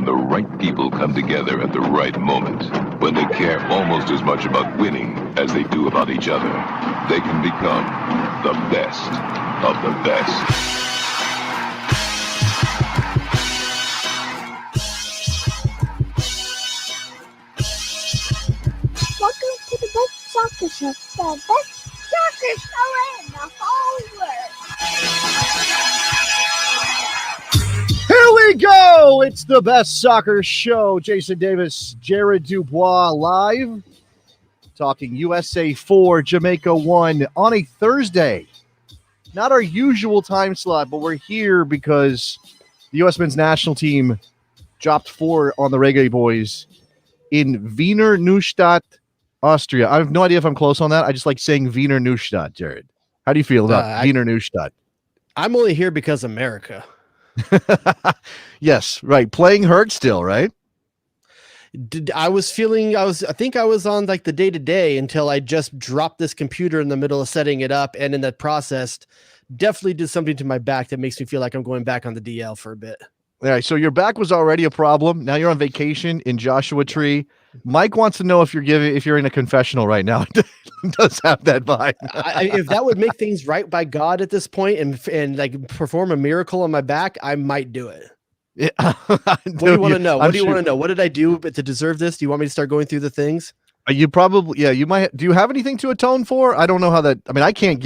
when the right people come together at the right moment, when they care almost as much about winning as they do about each other, they can become the best of the best. Welcome to the best soccer show, the best soccer show in the whole world. Here we go. It's the best soccer show. Jason Davis, Jared DuBois live, talking USA 4, Jamaica 1 on a Thursday. Not our usual time slot, but we're here because the U.S. men's national team dropped 4 on the Reggae Boys in Wiener Neustadt, Austria. I have no idea if I'm close on that. I just like saying Wiener Neustadt, Jared. How do you feel about Wiener Neustadt? I'm only here because America. Yes, right. Playing hurt still, right? I think I was on like the day-to-day until I just dropped this computer in the middle of setting it up, and in that process definitely did something to my back that makes me feel like I'm going back on the DL for a bit. All right, so your back was already a problem. Now you're on vacation in Joshua Tree. Mike wants to know if you're in a confessional right now. It does have that vibe. If that would make things right by God at this point and like perform a miracle on my back, I might do it. Yeah. What do you want to know? What do you want to know? What did I do to deserve this? Do you want me to start going through the things? You probably, yeah, you might. Do you have anything to atone for? I don't know how that. I mean, I can't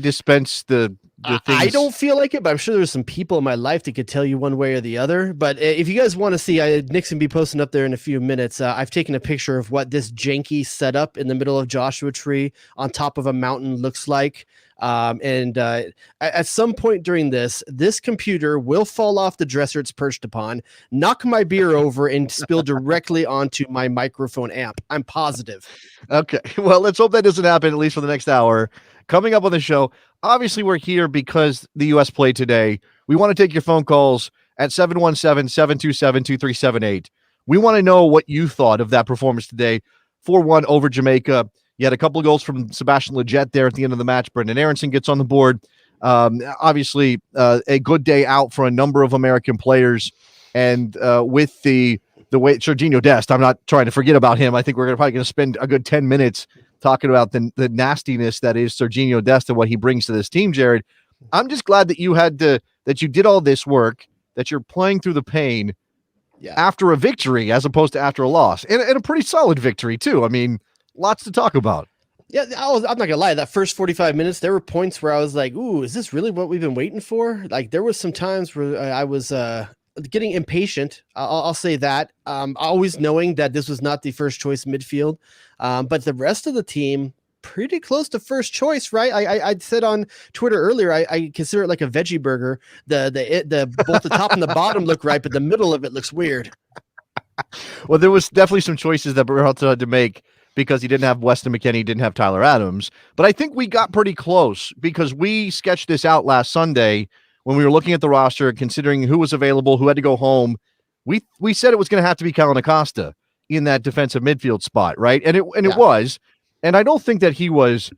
dispense the things. I don't feel like it, but I'm sure there's some people in my life that could tell you one way or the other. But if you guys want to see, Nick's gonna be posting up there in a few minutes. I've taken a picture of what this janky setup in the middle of Joshua Tree on top of a mountain looks like. At some point during this computer will fall off the dresser it's perched upon, knock my beer over, and spill directly onto my microphone amp. I'm positive. Okay. Well, let's hope that doesn't happen, at least for the next hour. Coming up on the show, obviously we're here because the U.S. played today. We want to take your phone calls at 717-727-2378. We want to know what you thought of that performance today. 4-1 over Jamaica. You had a couple of goals from Sebastian Lletget there at the end of the match. Brendan Aronson gets on the board. Obviously, a good day out for a number of American players. And with the way Serginho Dest, I'm not trying to forget about him. I think we're probably going to spend a good 10 minutes talking about the nastiness that is Serginho Dest and what he brings to this team, Jared. I'm just glad that you did all this work, that you're playing through the pain after a victory as opposed to after a loss. And a pretty solid victory, too. I mean, lots to talk about. Yeah, I'm not gonna lie. That first 45 minutes, there were points where I was like, "Ooh, is this really what we've been waiting for?" Like, there was some times where I was getting impatient. I'll say that. Always knowing that this was not the first choice midfield, but the rest of the team pretty close to first choice, right? I said on Twitter earlier, I consider it like a veggie burger. The both the top and the bottom look right, but the middle of it looks weird. Well, there was definitely some choices that Berhalter had to make, because he didn't have Weston McKennie, didn't have Tyler Adams. But I think we got pretty close because we sketched this out last Sunday when we were looking at the roster, considering who was available, who had to go home. We said it was going to have to be Callan Acosta in that defensive midfield spot, right? And it was. And I don't think that he was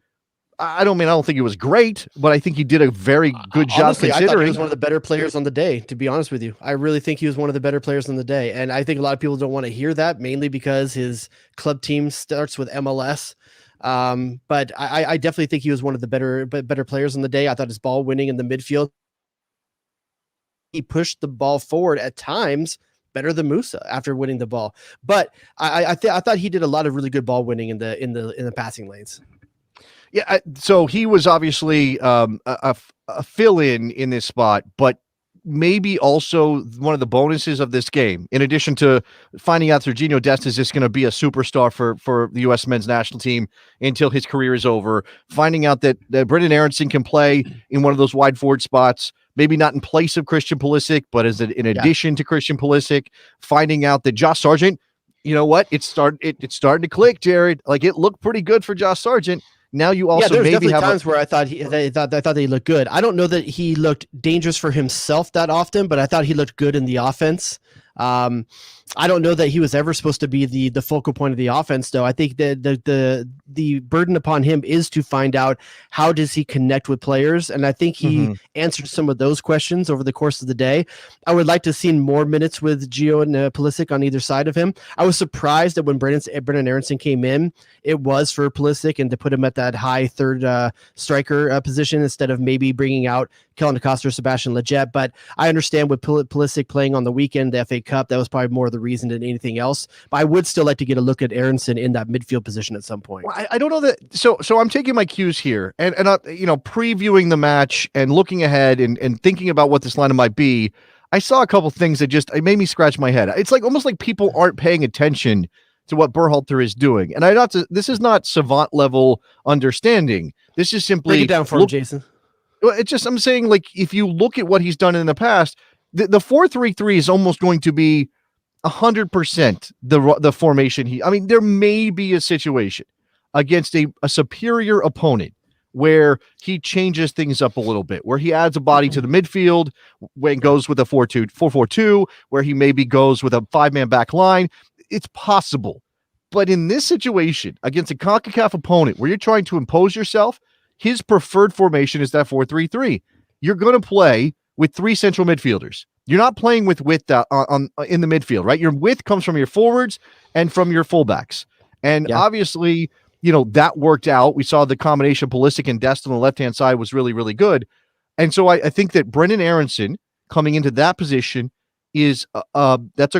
I don't think he was great, but I think he did a very good job. Honestly, considering. I thought he was one of the better players on the day, to be honest with you. I really think he was one of the better players on the day. And I think a lot of people don't want to hear that, mainly because his club team starts with MLS. But I definitely think he was one of the better players on the day. I thought his ball winning in the midfield, he pushed the ball forward at times better than Musa after winning the ball. But I thought he did a lot of really good ball winning in the passing lanes. Yeah, so he was obviously a fill-in this spot, but maybe also one of the bonuses of this game, in addition to finding out Serginho Dest is just going to be a superstar for the U.S. men's national team until his career is over, finding out that Brendan Aronson can play in one of those wide forward spots, maybe not in place of Christian Pulisic, but in addition to Christian Pulisic, finding out that Josh Sargent, you know what, it's starting to click, Jared. Like, it looked pretty good for Josh Sargent. Now you also there's maybe have times where I thought he looked good. I don't know that he looked dangerous for himself that often, but I thought he looked good in the offense. I don't know that he was ever supposed to be the focal point of the offense, though. I think that the burden upon him is to find out how does he connect with players, and I think he answered some of those questions over the course of the day. I would like to see more minutes with Gio and Pulisic on either side of him. I was surprised that when Brendan Aronson came in, it was for Pulisic and to put him at that high third striker position instead of maybe bringing out Kellen DaCosta or Sebastian Lletget. But I understand with Pulisic playing on the weekend, the FA Cup, that was probably more the reason than anything else. But I would still like to get a look at Aronson in that midfield position at some point. I don't know that. So I'm taking my cues here and previewing the match and looking ahead and thinking about what this lineup might be. I saw a couple things that it made me scratch my head. It's like almost like people aren't paying attention to what Berhalter is doing. And this is not savant level understanding. This is simply break it down for him, Jason. I'm saying, like, if you look at what he's done in the past, the 4-3-3 is almost going to be 100% the formation. There may be a situation against a superior opponent where he changes things up a little bit, where he adds a body to the midfield, when goes with a 4-4-2, where he maybe goes with a 5-man back line. It's possible. But in this situation, against a CONCACAF opponent where you're trying to impose yourself, his preferred formation is that 4-3-3. You're going to play with 3 central midfielders. You're not playing with width in the midfield, right? Your width comes from your forwards and from your fullbacks. And obviously, that worked out. We saw the combination Pulisic and Dest on the left-hand side was really, really good. And so I think that Brendan Aronson coming into that position is that's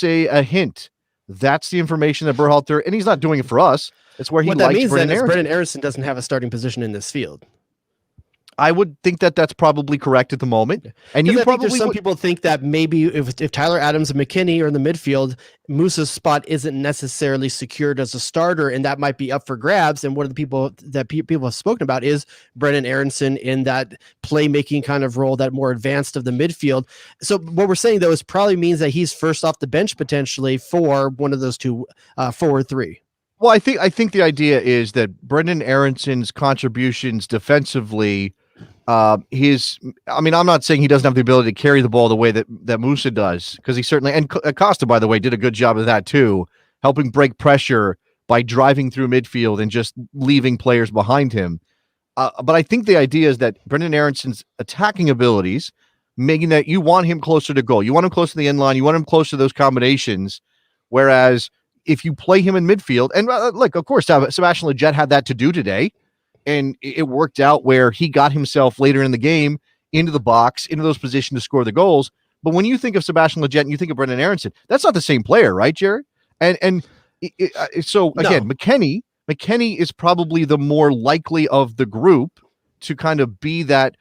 a hint. That's the information that Berhalter, and he's not doing it for us. It's where he what likes that means Brendan then is Aronson. Brendan Aronson doesn't have a starting position in this field. I would think that that's probably correct at the moment. And you probably some people think that maybe if Tyler Adams and McKennie are in the midfield, Musa's spot isn't necessarily secured as a starter, and that might be up for grabs. And one of the people that people have spoken about is Brendan Aronson in that playmaking kind of role, that more advanced of the midfield. So what we're saying, though, is probably means that he's first off the bench potentially for one of those two, 4-3. Well, I think the idea is that Brendan Aronson's contributions defensively, I'm not saying he doesn't have the ability to carry the ball the way that Musa does, because he certainly, and Costa, by the way, did a good job of that too, helping break pressure by driving through midfield and just leaving players behind him. But I think the idea is that Brendan Aronson's attacking abilities, making that you want him closer to goal, you want him close to the end line, you want him close to those combinations, whereas if you play him in midfield, and look, of course, Sebastian Lletget had that to do today, and it worked out where he got himself later in the game into the box, into those positions to score the goals. But when you think of Sebastian Lletget and you think of Brendan Aronson, that's not the same player, right, Jared? So again, no. McKennie is probably the more likely of the group to kind of be that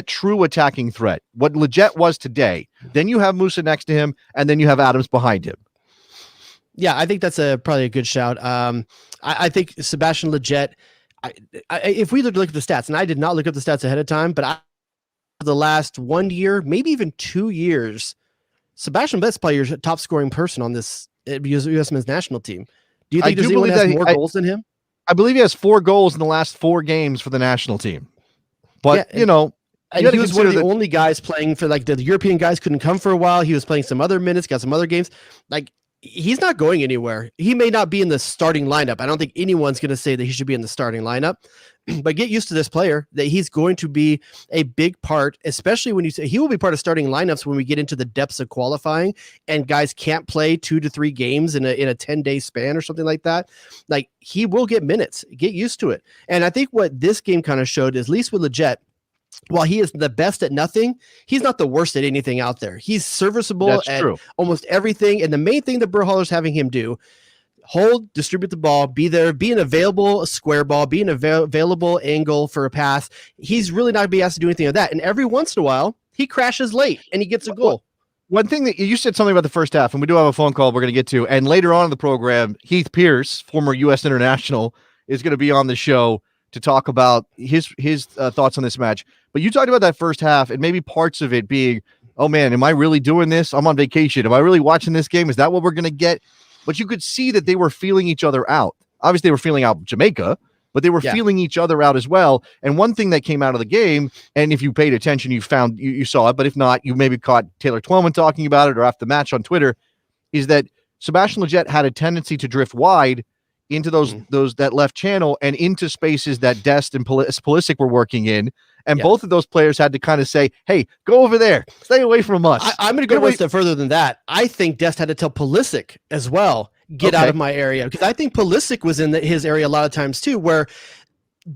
true attacking threat. What Lletget was today. Then you have Musa next to him, and then you have Adams behind him. Yeah, I think that's probably a good shout. I think Sebastian Lletget, if we look at the stats, and I did not look up the stats ahead of time, but the last 1 year, maybe even 2 years, Sebastian Lletget's probably your top scoring person on this U.S. men's national team. Do you think there's anyone that has more goals than him? I believe he has 4 goals in the last 4 games for the national team. But, and he was one of the only guys playing for, like, the European guys couldn't come for a while. He was playing some other minutes, got some other games. Like, he's not going anywhere. He may not be in the starting lineup. I don't think anyone's going to say that he should be in the starting lineup, but get used to this player, that he's going to be a big part, especially when you say he will be part of starting lineups when we get into the depths of qualifying and guys can't play 2 to 3 games in a 10-day span or something like that. Like, he will get minutes. Get used to it. And I think what this game kind of showed is, at least with Lletget, while he is the best at nothing, he's not the worst at anything out there. He's serviceable at almost everything. And the main thing that Berhalter's having him do, hold, distribute the ball, be there, be an available square ball, be an available angle for a pass. He's really not going to be asked to do anything of that. And every once in a while, he crashes late and he gets a goal. One thing that you said something about the first half, and we do have a phone call we're going to get to. And later on in the program, Heath Pearson, former U.S. international, is going to be on the show to talk about his thoughts on this match. But you talked about that first half and maybe parts of it being, oh man, am I really doing this? I'm on vacation. Am I really watching this game? Is that what we're going to get? But you could see that they were feeling each other out. Obviously, they were feeling out Jamaica, but they were feeling each other out as well. And one thing that came out of the game, and if you paid attention, you saw it, but if not, you maybe caught Taylor Twellman talking about it or after the match on Twitter, is that Sebastian Lletget had a tendency to drift wide into that left channel and into spaces that Dest and Pulisic were working in. And both of those players had to kind of say, hey, go over there. Stay away from us. I'm going to go one step further than that. I think Dest had to tell Pulisic as well, get out of my area. Because I think Pulisic was in his area a lot of times too, where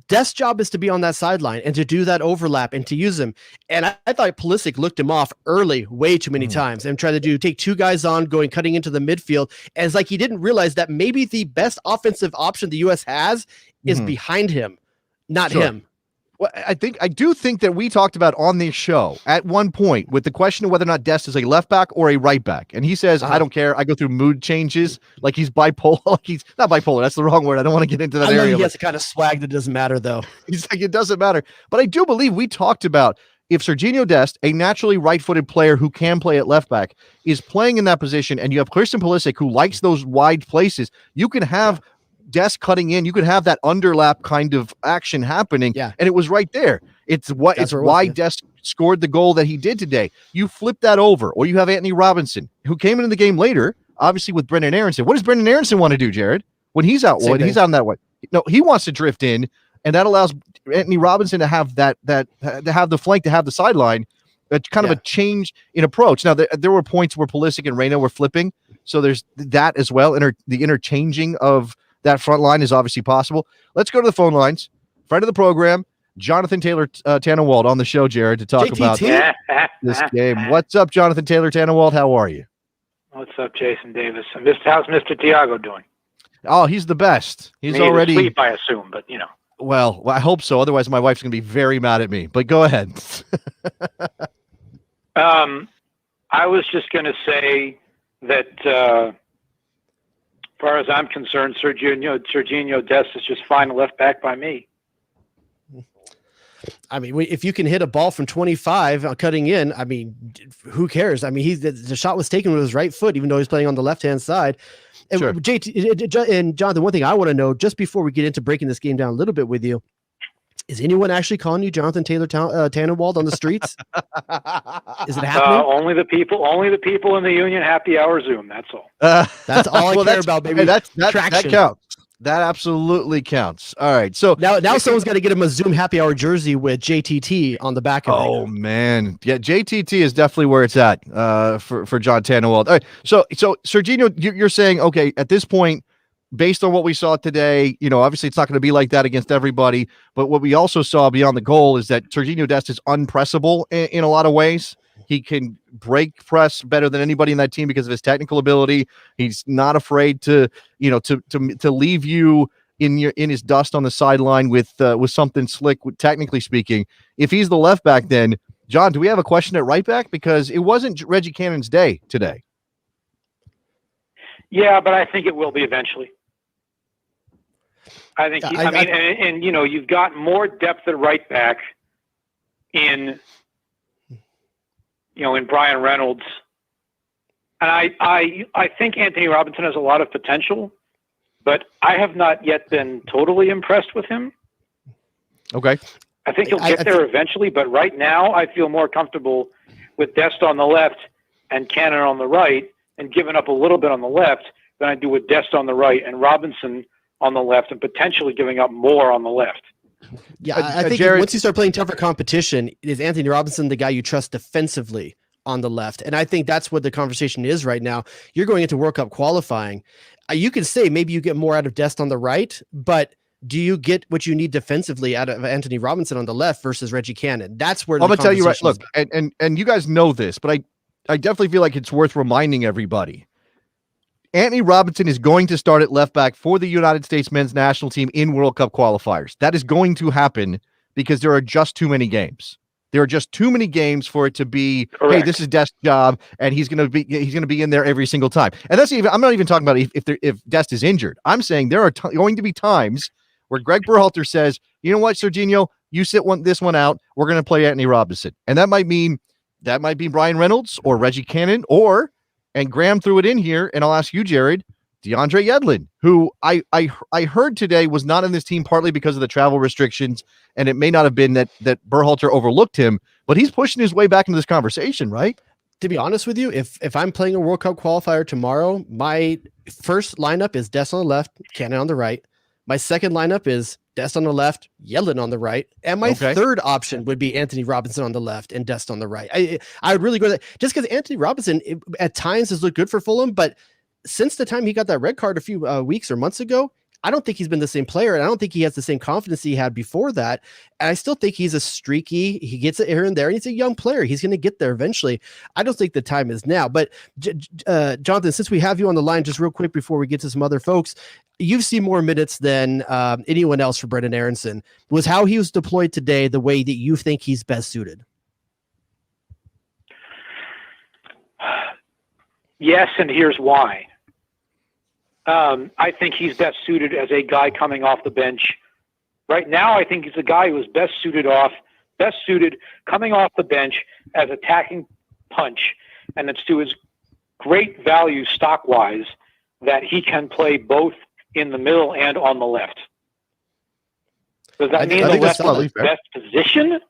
Dest's job is to be on that sideline and to do that overlap and to use him. And I thought Pulisic looked him off early way too many times and tried to take two guys on, cutting into the midfield. And it's like he didn't realize that maybe the best offensive option the U.S. has is behind him, not him. Well, I do think that we talked about on this show at one point with the question of whether or not Dest is a left back or a right back. And he says, I don't care. I go through mood changes. Like he's bipolar. Like he's not bipolar. That's the wrong word. I don't want to get into that area. He has a kind of swag that doesn't matter though. He's like, it doesn't matter. But I do believe we talked about if Serginho Dest, a naturally right-footed player who can play at left back, is playing in that position, and you have Christian Pulisic who likes those wide places, you can have Dest cutting in, you could have that underlap kind of action happening, and it was right there. It's why Dest scored the goal that he did today. You flip that over, or you have Anthony Robinson, who came into the game later, obviously with Brendan Aronson. What does Brendan Aronson want to do, Jared? When he's out, he's on that way. No, he wants to drift in, and that allows Anthony Robinson to have to have the flank, to have the sideline. That's kind of a change in approach. Now, there were points where Pulisic and Reina were flipping, so there's that as well. The interchanging of that front line is obviously possible. Let's go to the phone lines. Friend of the program, Jonathan Taylor Tannenwald on the show, Jared, to talk about this game. What's up, Jonathan Taylor Tannenwald? How are you? What's up, Jason Davis? How's Mr. Tiago doing? Oh, he's the best. He's already asleep, I assume, but you know. Well, I hope so. Otherwise, my wife's going to be very mad at me. But go ahead. I was just going to say that, as far as I'm concerned, Serginho Dest is just fine left back by me. I mean, if you can hit a ball from 25 cutting in, I mean, who cares? I mean, the shot was taken with his right foot, even though he's playing on the left-hand side. And JT and Jonathan, one thing I want to know, just before we get into breaking this game down a little bit with you, is anyone actually calling you Jonathan Taylor Tannenwald on the streets? Is it happening? Only the people in the Union Happy Hour Zoom. That's all. That's all I care about, baby. That counts. That absolutely counts. All right. So now someone's got to get him a Zoom Happy Hour jersey with JTT on the back of it. Oh man. Yeah, JTT is definitely where it's at for John Tannenwald. All right. So Serginho, you're saying, okay, at this point, based on what we saw today, obviously it's not going to be like that against everybody, but what we also saw beyond the goal is that Serginho Dest is unpressable in a lot of ways. He can break press better than anybody in that team because of his technical ability. He's not afraid to leave you in his dust on the sideline with something slick, technically speaking. If he's the left back, then John, do we have a question at right back? Because it wasn't Reggie Cannon's day today. Yeah, but I think it will be eventually. I think, you've got more depth at right back in Brian Reynolds. And I think Anthony Robinson has a lot of potential, but I have not yet been totally impressed with him. Okay. I think he'll get there eventually, but right now I feel more comfortable with Dest on the left and Cannon on the right and giving up a little bit on the left than I do with Dest on the right and Robinson on the left and potentially giving up more on the left. Yeah, I think Jared, once you start playing tougher competition, is Anthony Robinson the guy you trust defensively on the left? And I think that's what the conversation is right now. You're going into World Cup qualifying. You can say maybe you get more out of Dest on the right, but do you get what you need defensively out of Anthony Robinson on the left versus Reggie Cannon? That's where I'm going to tell you right. Look, and you guys know this, but I definitely feel like it's worth reminding everybody. Anthony Robinson is going to start at left back for the United States men's national team in World Cup qualifiers. That is going to happen because there are just too many games. There are just too many games for it to be, Correct. Hey, this is Dest's job, and he's going to be in there every single time. And I'm not even talking about if Dest is injured. I'm saying there are going to be times where Greg Berhalter says, you know what, Serginho, you sit this one out. We're going to play Anthony Robinson, and that might be Brian Reynolds or Reggie Cannon and Graham threw it in here, and I'll ask you, Jared, DeAndre Yedlin, who I heard today was not in this team partly because of the travel restrictions, and it may not have been that Berhalter overlooked him, but he's pushing his way back into this conversation, right? To be honest with you, if I'm playing a World Cup qualifier tomorrow, my first lineup is Dest on the left, Cannon on the right. My second lineup is Dest on the left, Yedlin on the right, and my third option would be Anthony Robinson on the left and Dest on the right. I would really go that just because Anthony Robinson at times has looked good for Fulham, but since the time he got that red card a few weeks or months ago, I don't think he's been the same player, and I don't think he has the same confidence he had before that. And I still think he's a streaky. He gets it here and there, and he's a young player. He's going to get there eventually. I don't think the time is now. But Jonathan, since we have you on the line, just real quick before we get to some other folks, you've seen more minutes than anyone else for Brendan Aronson. Was how he was deployed today the way that you think he's best suited? Yes, and here's why. I think he's best suited as a guy coming off the bench. Right now, I think he's a guy who is best suited coming off the bench as attacking punch, and it's to his great value stock-wise that he can play both in the middle and on the left. Does that mean the left is his best position?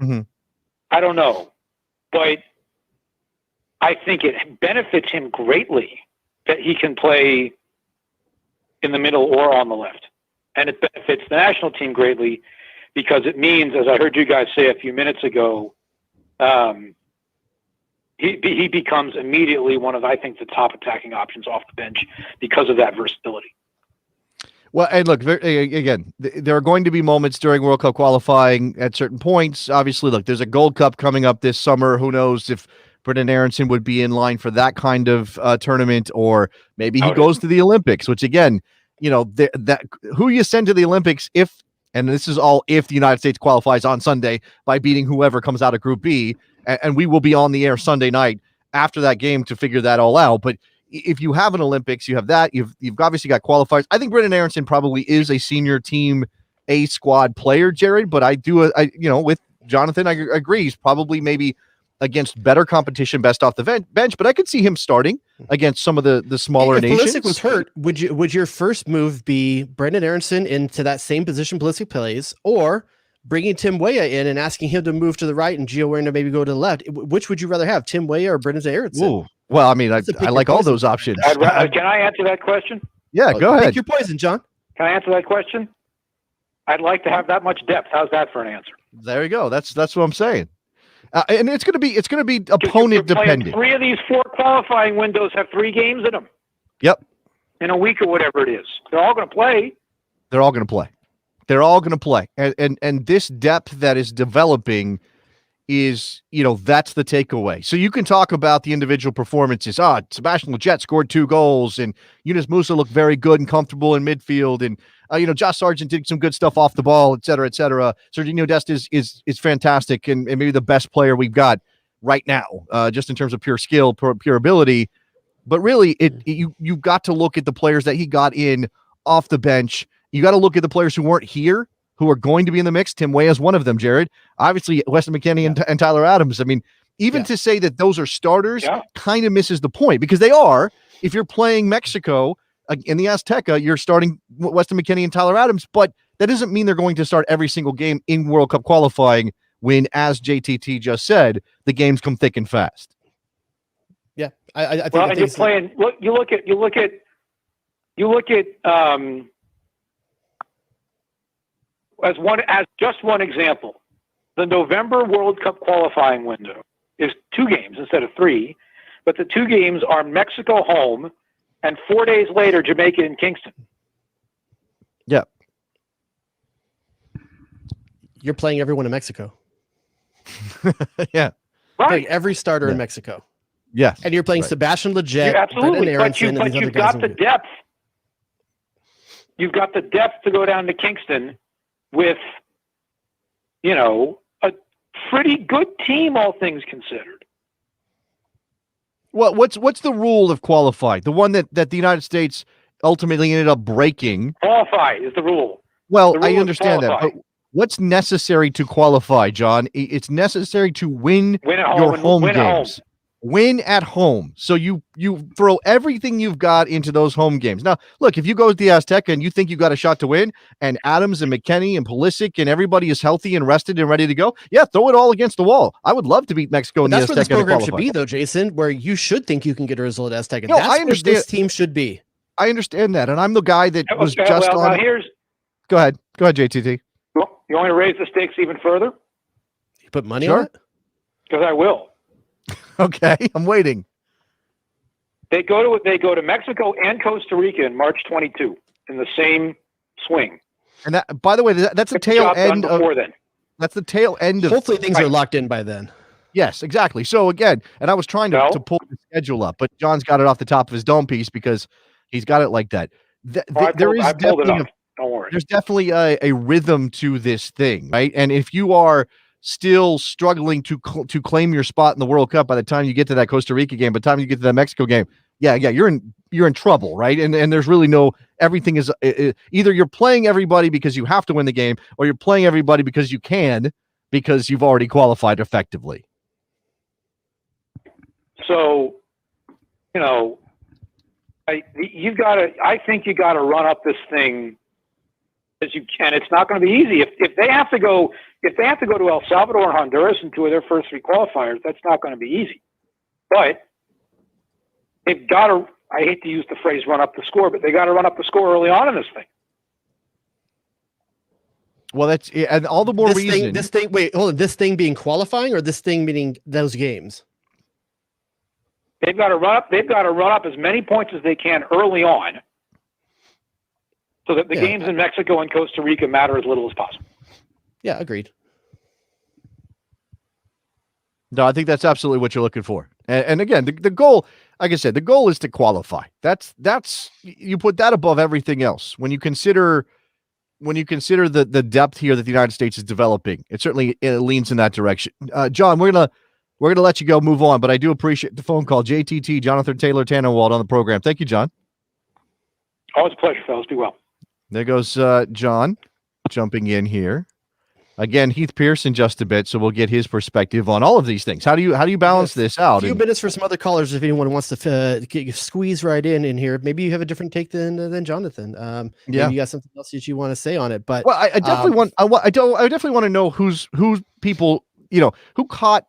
Mm-hmm. I don't know, but I think it benefits him greatly that he can play in the middle or on the left. And it benefits the national team greatly because it means, as I heard you guys say a few minutes ago, he becomes immediately one of, I think, the top attacking options off the bench because of that versatility. Well, and look, again, there are going to be moments during World Cup qualifying at certain points. Obviously, look, there's a Gold Cup coming up this summer. Who knows if Brendan Aronson would be in line for that kind of tournament, or maybe he goes to the Olympics, which again, that who you send to the Olympics if, and this is all if the United States qualifies on Sunday by beating whoever comes out of Group B, and we will be on the air Sunday night after that game to figure that all out. But if you have an Olympics, you have that. You've obviously got qualifiers. I think Brendan Aronson probably is a senior team A squad player, Jared. But I with Jonathan, I agree. He's probably maybe against better competition, best off the bench. But I could see him starting against some of the smaller nations. If Pulisic was hurt, would your first move be Brendan Aronson into that same position Pulisic plays, or bringing Tim Weah in and asking him to move to the right and Gio Werner maybe go to the left? Which would you rather have, Tim Weah or Brendan Aronson? Ooh. Well, I mean, I like all those options. Can I answer that question? Yeah, go ahead. Pick your poison, John. Can I answer that question? I'd like to have that much depth. How's that for an answer? There you go. That's what I'm saying. And it's going to be opponent dependent. 3 of these 4 qualifying windows have 3 games in them. Yep. In a week or whatever it is. They're all going to play. They're all going to play. And this depth that is developing is, that's the takeaway. So you can talk about the individual performances. Sebastian Lletget scored 2 goals, and Yunus Musa looked very good and comfortable in midfield, and Josh Sargent did some good stuff off the ball, et cetera, et cetera. Serginho Dest is fantastic and maybe the best player we've got right now, just in terms of pure skill, pure ability. But really, you've got to look at the players that he got in off the bench. You got to look at the players who weren't here, who are going to be in the mix. Tim Weah is one of them, Jared. Obviously, Weston McKennie and Tyler Adams. I mean, even to say that those are starters kind of misses the point, because they are. If you're playing Mexico in the Azteca, you're starting Weston McKennie and Tyler Adams, but that doesn't mean they're going to start every single game in World Cup qualifying when, as JTT just said, the games come thick and fast. Yeah, I think. Well, and you're playing. Look, you look at as just one example. The November World Cup qualifying window is 2 games instead of 3, but the 2 games are Mexico home, and 4 days later, Jamaica and Kingston. Yeah. You're playing everyone in Mexico. Yeah. Right. Every starter in Mexico. Yes. And you're playing Sebastian Lletget, absolutely. But you've got the depth. You've got the depth to go down to Kingston with, a pretty good team, all things considered. Well, what's the rule of qualify? The one that the United States ultimately ended up breaking. Qualify is the rule. Well, I understand that, but what's necessary to qualify, John? It's necessary to win your home games. win at home. So you throw everything you've got into those home games. Now, look, if you go to the Azteca and you think you got a shot to win, and Adams and McKennie and Pulisic and everybody is healthy and rested and ready to go, yeah, throw it all against the wall. I would love to beat Mexico in the Azteca. That's where this program should qualify. be, though, Jason, where you should think you can get a result at Azteca. No, That's I understand. where this team should be. I understand that, and I'm the guy that was Okay, just well, on. now here's. Go ahead, JTT. You want me to raise the stakes even further? You put money Sure. on it? Because I will. Okay, I'm waiting. They go to Mexico and Costa Rica in March 22 in the same swing. And that, by the way, that's the Get the tail job done end of. before then. That's the tail end of. Hopefully things are locked in by then. Yes, exactly. So again, and I was trying to pull the schedule up, but John's got it off the top of his dome piece because he's got it like that. I pulled it up. Don't worry. There's definitely a rhythm to this thing, right? And if you are still struggling to claim your spot in the World Cup by the time you get to that Costa Rica game, by the time you get to that Mexico game, you're in trouble, right? And there's really everything is either you're playing everybody because you have to win the game, or you're playing everybody because you can, because you've already qualified effectively. So, I think you got to run up this thing as you can. It's not going to be easy. If they have to go to El Salvador and Honduras in two of their first three qualifiers, that's not going to be easy. But they've got to. I hate to use the phrase "run up the score," but they got to run up the score early on in this thing. Well, that's and all the more reason. Wait, hold on. This thing being qualifying, or this thing meaning those games? They've got to run up. They've got to run up as many points as they can early on, so that the games in Mexico and Costa Rica matter as little as possible. Yeah, agreed. No, I think that's absolutely what you're looking for. And again, the goal, like I said, the goal is to qualify. That's you put that above everything else. When you consider the depth here that the United States is developing, it certainly leans in that direction. John, we're gonna let you go, move on, but I do appreciate the phone call. JTT, Jonathan Taylor Tannenwald on the program. Thank you, John. Always a pleasure, fellas. Be well. There goes John jumping in here. Again, Heath Pearson just a bit, so we'll get his perspective on all of these things. How do you balance this out? A few minutes for some other callers if anyone wants to squeeze right in here. Maybe you have a different take than Jonathan. Maybe you got something else that you want to say on it. But I definitely I definitely want to know who's people, who caught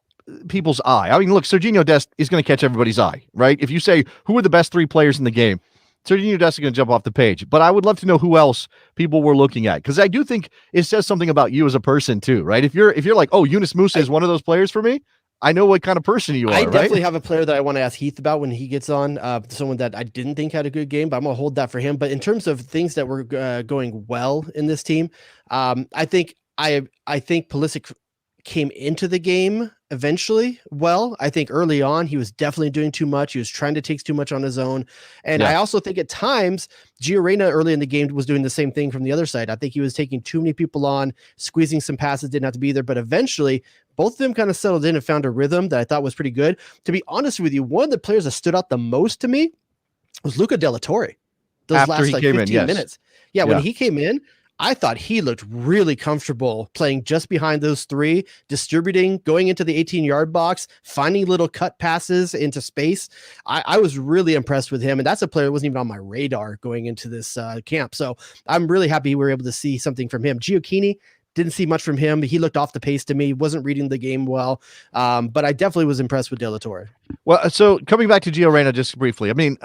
people's eye. I mean, look, Serginho Dest is going to catch everybody's eye, right? If you say who are the best three players in the game, Serginho Dest is going to jump off the page. But I would love to know who else people were looking at, because I do think it says something about you as a person too, right? If you're like, oh, Yunus Musa is one of those players for me, I know what kind of person you are. I definitely have a player that I want to ask Heath about when he gets on. Someone that I didn't think had a good game, but I'm gonna hold that for him. But in terms of things that were going well in this team, I think Pulisic came into the game eventually well. I think early on he was definitely doing too much. He was trying to take too much on his own. And I also think at times Gio Reyna early in the game was doing the same thing from the other side. I think he was taking too many people on, squeezing some passes, didn't have to be there. But eventually both of them kind of settled in and found a rhythm that I thought was pretty good. To be honest with you, one of the players that stood out the most to me was Luca De La Torre. Those After last he like came 15 in, minutes. Yeah, when he came in, I thought he looked really comfortable playing just behind those three, distributing, going into the 18-yard box, finding little cut passes into space. I was really impressed with him, and that's a player that wasn't even on my radar going into this camp. So I'm really happy we were able to see something from him. Giochini, didn't see much from him. He looked off the pace to me, wasn't reading the game well, but I definitely was impressed with De La Torre. Well, so coming back to Gio Reyna just briefly, I mean,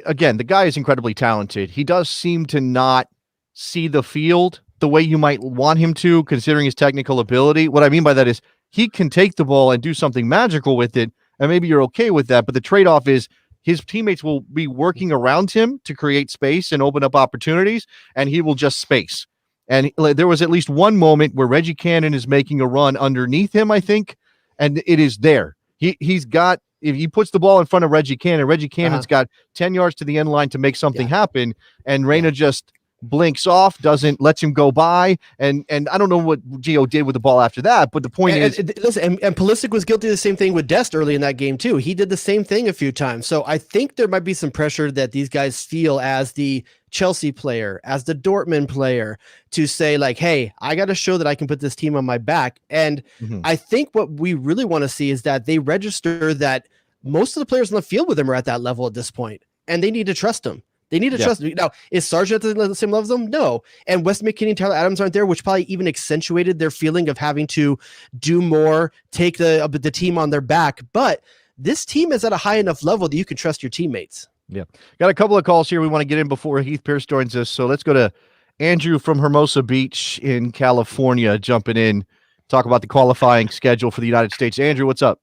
again, the guy is incredibly talented. He does seem to not see the field the way you might want him to, considering his technical ability. What I mean by that is he can take the ball and do something magical with it, and maybe you're okay with that, but the trade-off is his teammates will be working around him to create space and open up opportunities, and he will just space. And there was at least one moment where Reggie Cannon is making a run underneath him, I think, and it is there. He's got, if he puts the ball in front of Reggie Cannon's got 10 yards to the end line to make something happen, and Reyna just blinks off, lets him go by, and I don't know what Gio did with the ball after that, but the point is, listen, and Pulisic was guilty of the same thing with Dest early in that game too. He did the same thing a few times. So I think there might be some pressure that these guys feel as the Chelsea player, as the Dortmund player, to say like, hey, I got to show that I can put this team on my back. And I think what we really want to see is that they register that most of the players on the field with him are at that level at this point, and they need to trust him. They need to trust him. Now, is Sargent at the same level as them? No. And Wes McKinney and Tyler Adams aren't there, which probably even accentuated their feeling of having to do more, take the team on their back. But this team is at a high enough level that you can trust your teammates. Yeah. Got a couple of calls here we want to get in before Heath Pearson joins us. So let's go to Andrew from Hermosa Beach in California, jumping in, talk about the qualifying schedule for the United States. Andrew, what's up?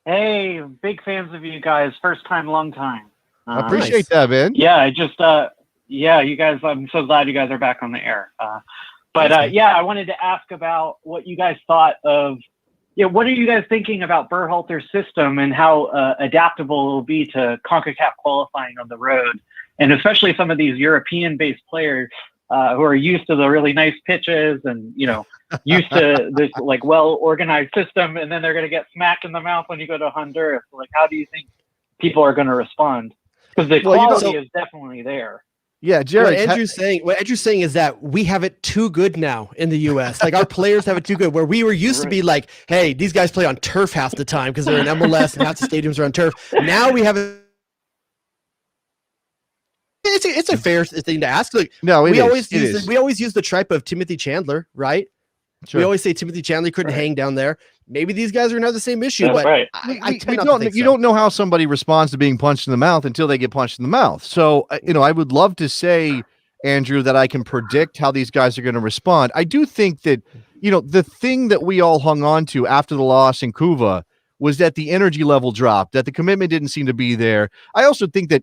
Hey, big fans of you guys. First time, long time. I appreciate that, man. Yeah, you guys, I'm so glad you guys are back on the air. I wanted to ask about what you guys thought of, what are you guys thinking about Berhalter's system and how adaptable it will be to CONCACAF qualifying on the road? And especially some of these European-based players who are used to the really nice pitches and, used to this like well-organized system, and then they're going to get smacked in the mouth when you go to Honduras. Like, how do you think people are going to respond? Because the quality is definitely there. Yeah, Jared. What Andrew's saying is that we have it too good now in the U.S. Like our players have it too good. Where we were used to be like, hey, these guys play on turf half the time because they're in MLS and half the stadiums are on turf. Now we have it. It's a fair thing to ask. Like, we always use the tripe of Timothy Chandler, right? Sure. We always say Timothy Chandler couldn't hang down there. Maybe these guys are going to have the same issue, but right. You don't know how somebody responds to being punched in the mouth until they get punched in the mouth. So, I would love to say, Andrew, that I can predict how these guys are going to respond. I do think that, the thing that we all hung on to after the loss in Cuba was that the energy level dropped, that the commitment didn't seem to be there. I also think that,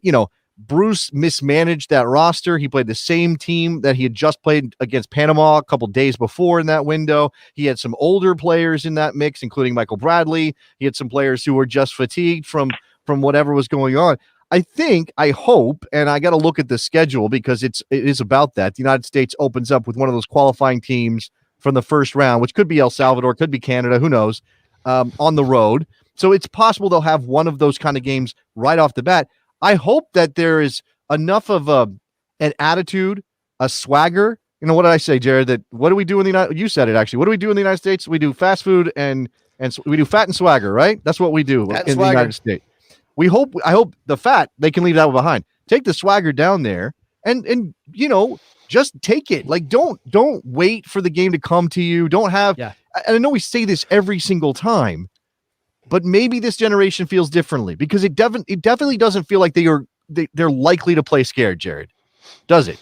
Bruce mismanaged that roster. He played the same team that he had just played against Panama a couple days before in that window. He had some older players in that mix, including Michael Bradley. He had some players who were just fatigued from whatever was going on. I hope, and I got to look at the schedule because it is about that. The United States opens up with one of those qualifying teams from the first round, which could be El Salvador, could be Canada, who knows, on the road. So it's possible they'll have one of those kind of games right off the bat. I hope that there is enough of an attitude, a swagger. What did I say, Jared? That what do we do in the United? You said it actually. What do we do in the United States? We do fast food and we do fat and swagger, right? That's what we do in the United States. I hope the fat they can leave that behind. Take the swagger down there and just take it. Like don't wait for the game to come to you. Don't have. Yeah. And I know we say this every single time. But maybe this generation feels differently because it definitely doesn't feel like they're likely to play scared, Jared. Does it?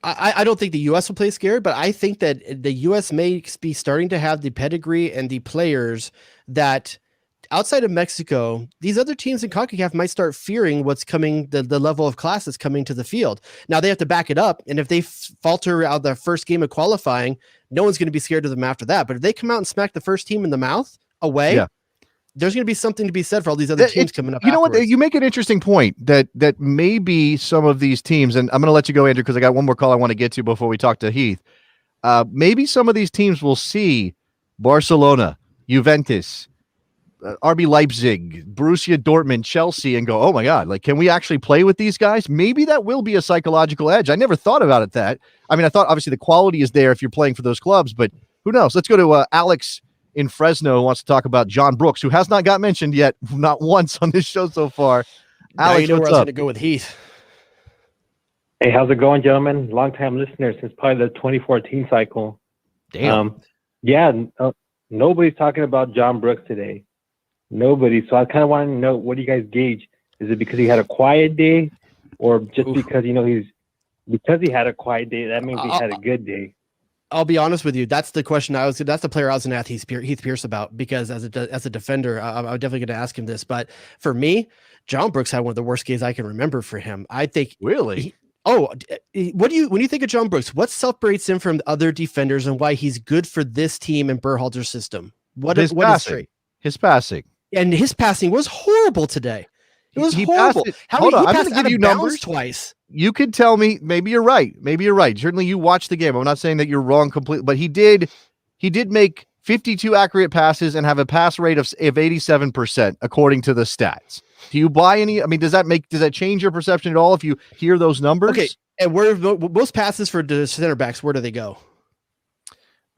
I don't think the U.S. will play scared, but I think that the U.S. may be starting to have the pedigree and the players that outside of Mexico, these other teams in CONCACAF might start fearing what's coming, the level of class that's coming to the field. Now they have to back it up. And if they falter out the first game of qualifying, no one's going to be scared of them after that. But if they come out and smack the first team in the mouth away, there's going to be something to be said for all these other teams coming up. You know what? You make an interesting point that maybe some of these teams, and I'm going to let you go, Andrew, because I got one more call I want to get to before we talk to Heath. Maybe some of these teams will see Barcelona, Juventus, RB Leipzig, Borussia Dortmund, Chelsea, and go, oh my God, like, can we actually play with these guys? Maybe that will be a psychological edge. I never thought about it that. I mean, I thought obviously the quality is there if you're playing for those clubs, but who knows? Let's go to Alex in Fresno who wants to talk about John Brooks, who has not got mentioned yet, not once on this show so far. Alex, where I was up? going to go with Heath. Hey, how's it going, gentlemen? Long-time listeners since probably the 2014 cycle. Damn. Nobody's talking about John Brooks today. Nobody. So I kind of want to know, what do you guys gauge? Is it because he had a quiet day, or just because because he had a quiet day, that means he had a good day? I'll be honest with you. That's the question that's the player I was going to ask Heath Pearson about, because as a defender, I'm definitely going to ask him this. But for me, John Brooks had one of the worst games I can remember for him. I think really. When you think of John Brooks, what separates him from other defenders and why he's good for this team and Berhalter's system? What is straight? His passing. And his passing was horrible today. It was horrible. I'm going to give you numbers twice. You could tell me, maybe you're right. Certainly you watched the game. I'm not saying that you're wrong completely, but he did make 52 accurate passes and have a pass rate of 87%, according to the stats. Do you buy any? I mean, does that change your perception at all if you hear those numbers? Okay. And where most passes for the center backs, where do they go?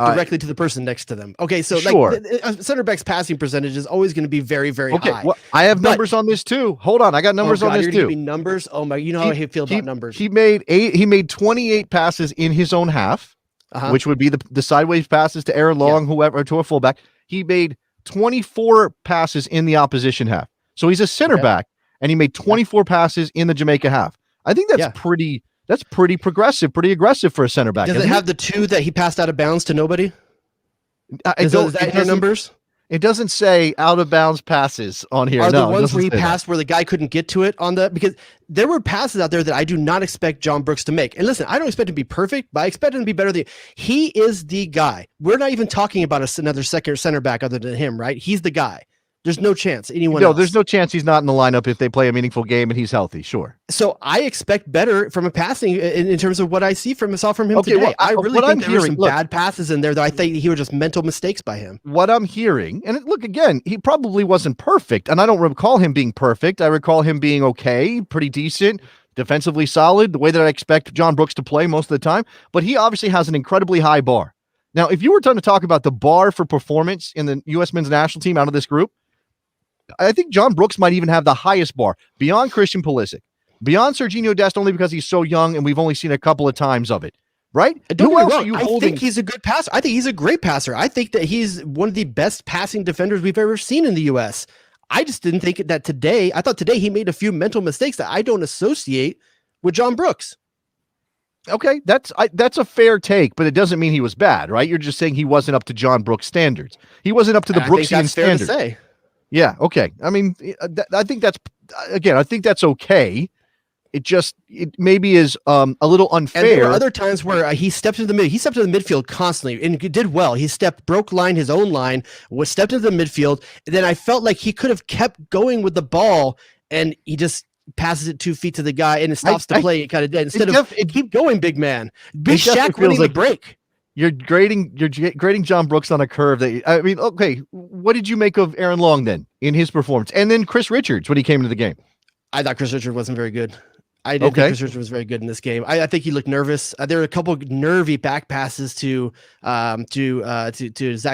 directly to the person next to them. Okay, so Sure. like a center back's passing percentage is always going to be very, very high. Well, I have But- numbers on this too. Hold on, I got numbers on this you're gonna too. give me numbers. Oh my, you know how I feel about numbers. He made 28 passes in his own half, which would be the sideways passes to Aaron Long, whoever, to a fullback. He made 24 passes in the opposition half. So he's a center back, and he made 24 passes in the Jamaica half. I think that's pretty progressive, pretty aggressive for a center back. Does it have the 2 that he passed out of bounds to nobody? Is that in your numbers? It doesn't say out of bounds passes on here. Are no, the ones where he that. passed where the guy couldn't get to it on the, because there were passes out there that I do not expect John Brooks to make. And listen, I don't expect him to be perfect, but I expect him to be better than he is the guy. We're not even talking about another second center back other than him, right? He's the guy. There's no chance anyone else. There's no chance he's not in the lineup if they play a meaningful game and he's healthy. Sure. So I expect better from a passing in terms of what I saw from him today. Well, I really think there were some look, bad passes in there that I think he were just mental mistakes by him. What I'm hearing, and look again, he probably wasn't perfect, and I don't recall him being perfect. I recall him being okay, pretty decent, defensively solid, the way that I expect John Brooks to play most of the time. But he obviously has an incredibly high bar. Now, if you were trying to talk about the bar for performance in the U.S. men's national team out of this group, I think John Brooks might even have the highest bar beyond Christian Pulisic, beyond Serginho Dest, only because he's so young and we've only seen a couple of times of it, right? Who else are you holding? I think he's a good passer. I think he's a great passer. I think that he's one of the best passing defenders we've ever seen in the U.S. I just didn't think that today. I thought today he made a few mental mistakes that I don't associate with John Brooks. Okay, that's a fair take, but it doesn't mean he was bad, right? You're just saying he wasn't up to John Brooks standards. He wasn't up to the Brooksian standards. Fair to say. Yeah, okay. I mean, I think that's okay. It maybe is a little unfair. And there were other times where he stepped into the midfield constantly and did well. He broke line, his own line, stepped into the midfield. And then I felt like he could have kept going with the ball, and he just passes it 2 feet to the guy, and it stops the play. It kind of dead. Instead of keep going, big man. Big Shaq winning the break. You're grading John Brooks on a curve okay, what did you make of Aaron Long then in his performance? And then Chris Richards when he came into the game? I thought Chris Richards wasn't very good. I didn't think Chris Richards was very good in this game. I think he looked nervous. There were a couple of nervy back passes to Zach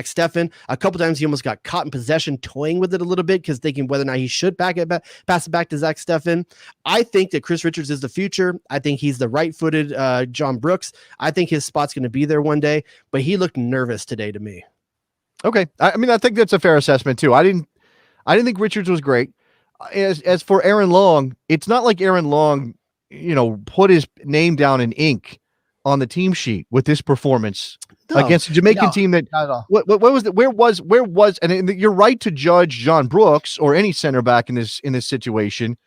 Steffen. A couple times he almost got caught in possession, toying with it a little bit because thinking whether or not he should pass it back to Zach Steffen. I think that Chris Richards is the future. I think he's the right-footed John Brooks. I think his spot's going to be there one day, but he looked nervous today to me. Okay, I mean I think that's a fair assessment too. I didn't think Richards was great. As for Aaron Long, it's not like Aaron Long, put his name down in ink on the team sheet with this performance against a Jamaican team that what was it? Where was and you're right to judge John Brooks or any center back in this situation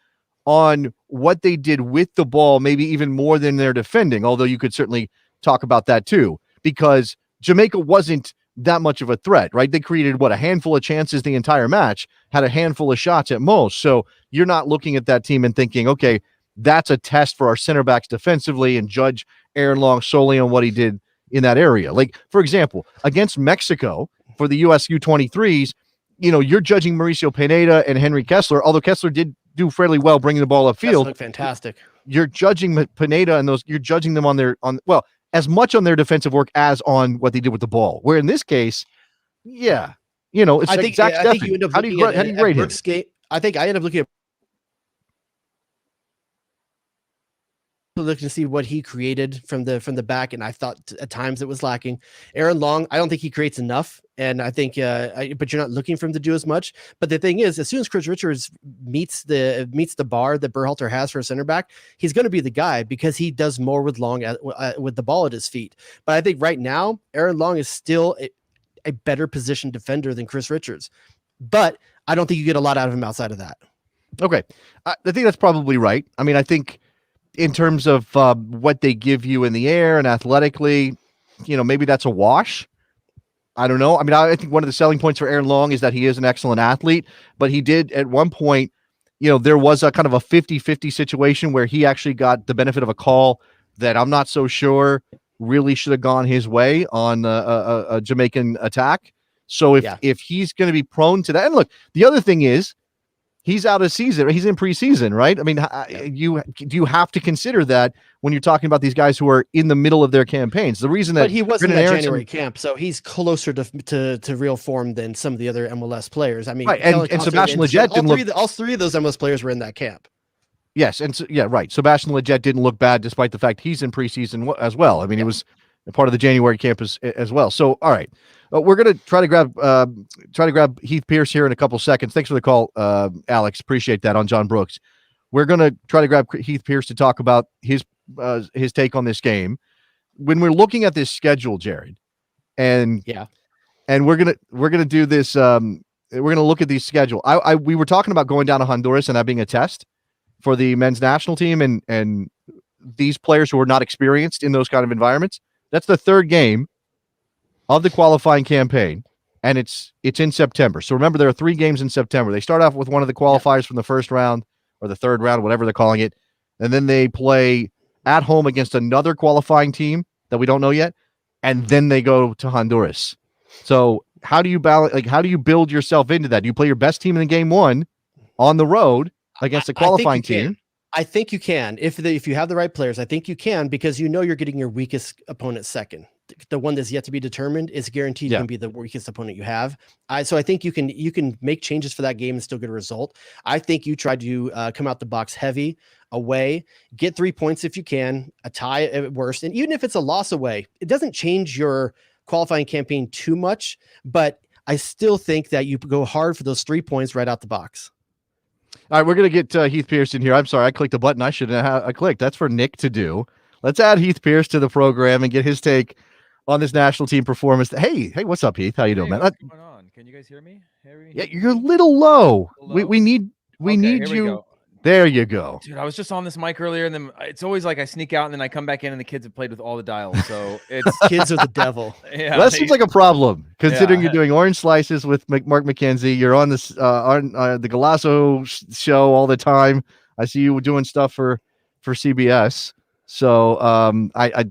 on what they did with the ball, maybe even more than their defending, although you could certainly talk about that too, because Jamaica wasn't that much of a threat, right? They created a handful of chances the entire match, had a handful of shots at most. So you're not looking at that team and thinking, okay, that's a test for our center backs defensively and judge Aaron Long solely on what he did in that area. Like, for example, against Mexico for the US U23s, you're judging Mauricio Pineda and Henry Kessler, although Kessler did do fairly well bringing the ball upfield. Looked fantastic. You're judging Pineda and you're judging them as much on their defensive work as on what they did with the ball. Where in this case, it's I think you end up how do you grade him? I think I end up looking to see what he created from the back, and I thought at times it was lacking. Aaron Long, I don't think he creates enough, and I think but you're not looking for him to do as much. But the thing is, as soon as Chris Richards meets the bar that Berhalter has for a center back, he's going to be the guy because he does more with Long with the ball at his feet. But I think right now Aaron Long is still a better positioned defender than Chris Richards, but I don't think you get a lot out of him outside of that. Okay, I think that's probably right. I mean, I think in terms of what they give you in the air and athletically, maybe that's a wash. I don't know. I mean, I think one of the selling points for Aaron Long is that he is an excellent athlete, but he did at one point, there was a kind of a 50-50 situation where he actually got the benefit of a call that I'm not so sure really should have gone his way on a Jamaican attack. So if he's going to be prone to that, and look, the other thing is he's out of season. He's in preseason, right? I mean, do you have to consider that when you're talking about these guys who are in the middle of their campaigns? The reason that but he wasn't Brendan at Aronson, January camp, so he's closer to real form than some of the other MLS players. I mean, right, and Sebastian Lletget didn't look. All three of those MLS players were in that camp. Yes, and right. Sebastian Lletget didn't look bad, despite the fact he's in preseason as well. I mean, he was a part of the January camp as well. So, all right, we're gonna try to grab Heath Pearce here in a couple seconds. Thanks for the call, Alex. Appreciate that on John Brooks. We're gonna try to grab Heath Pearce to talk about his take on this game. When we're looking at this schedule, Jared, and we're gonna do this. We're gonna look at the schedule. We were talking about going down to Honduras and that being a test for the men's national team and these players who are not experienced in those kind of environments. That's the third game of the qualifying campaign, and it's in September. So remember, there are 3 games in September. They start off with one of the qualifiers from the first round or the third round, whatever they're calling it, and then they play at home against another qualifying team that we don't know yet, and then they go to Honduras. So how do you balance? Like, how do you build yourself into that? Do you play your best team in game 1 on the road against a qualifying team? I think you can. If you have the right players, I think you can, because you're getting your weakest opponent second. The one that's yet to be determined is guaranteed to be the weakest opponent you have. So I think you can make changes for that game and still get a result. I think you try to come out the box heavy away, get 3 points if you can, a tie at worst. And even if it's a loss away, it doesn't change your qualifying campaign too much, but I still think that you go hard for those 3 points right out the box. All right, we're going to get Heath Pearson here. I'm sorry, I clicked a button I shouldn't have I clicked. That's for Nick to do. Let's add Heath Pearce to the program and get his take on this national team performance. Hey, what's up, Heath? How you doing, man? What's going on? Can you guys hear me? Yeah, you're a little low. We need you. Go. There you go. Dude, I was just on this mic earlier, and then it's always like I sneak out and then I come back in and the kids have played with all the dials. So it's kids are the devil. Yeah, well, that seems like a problem considering you're doing orange slices with Mark McKenzie. You're on this on the Galasso show all the time. I see you doing stuff for CBS. So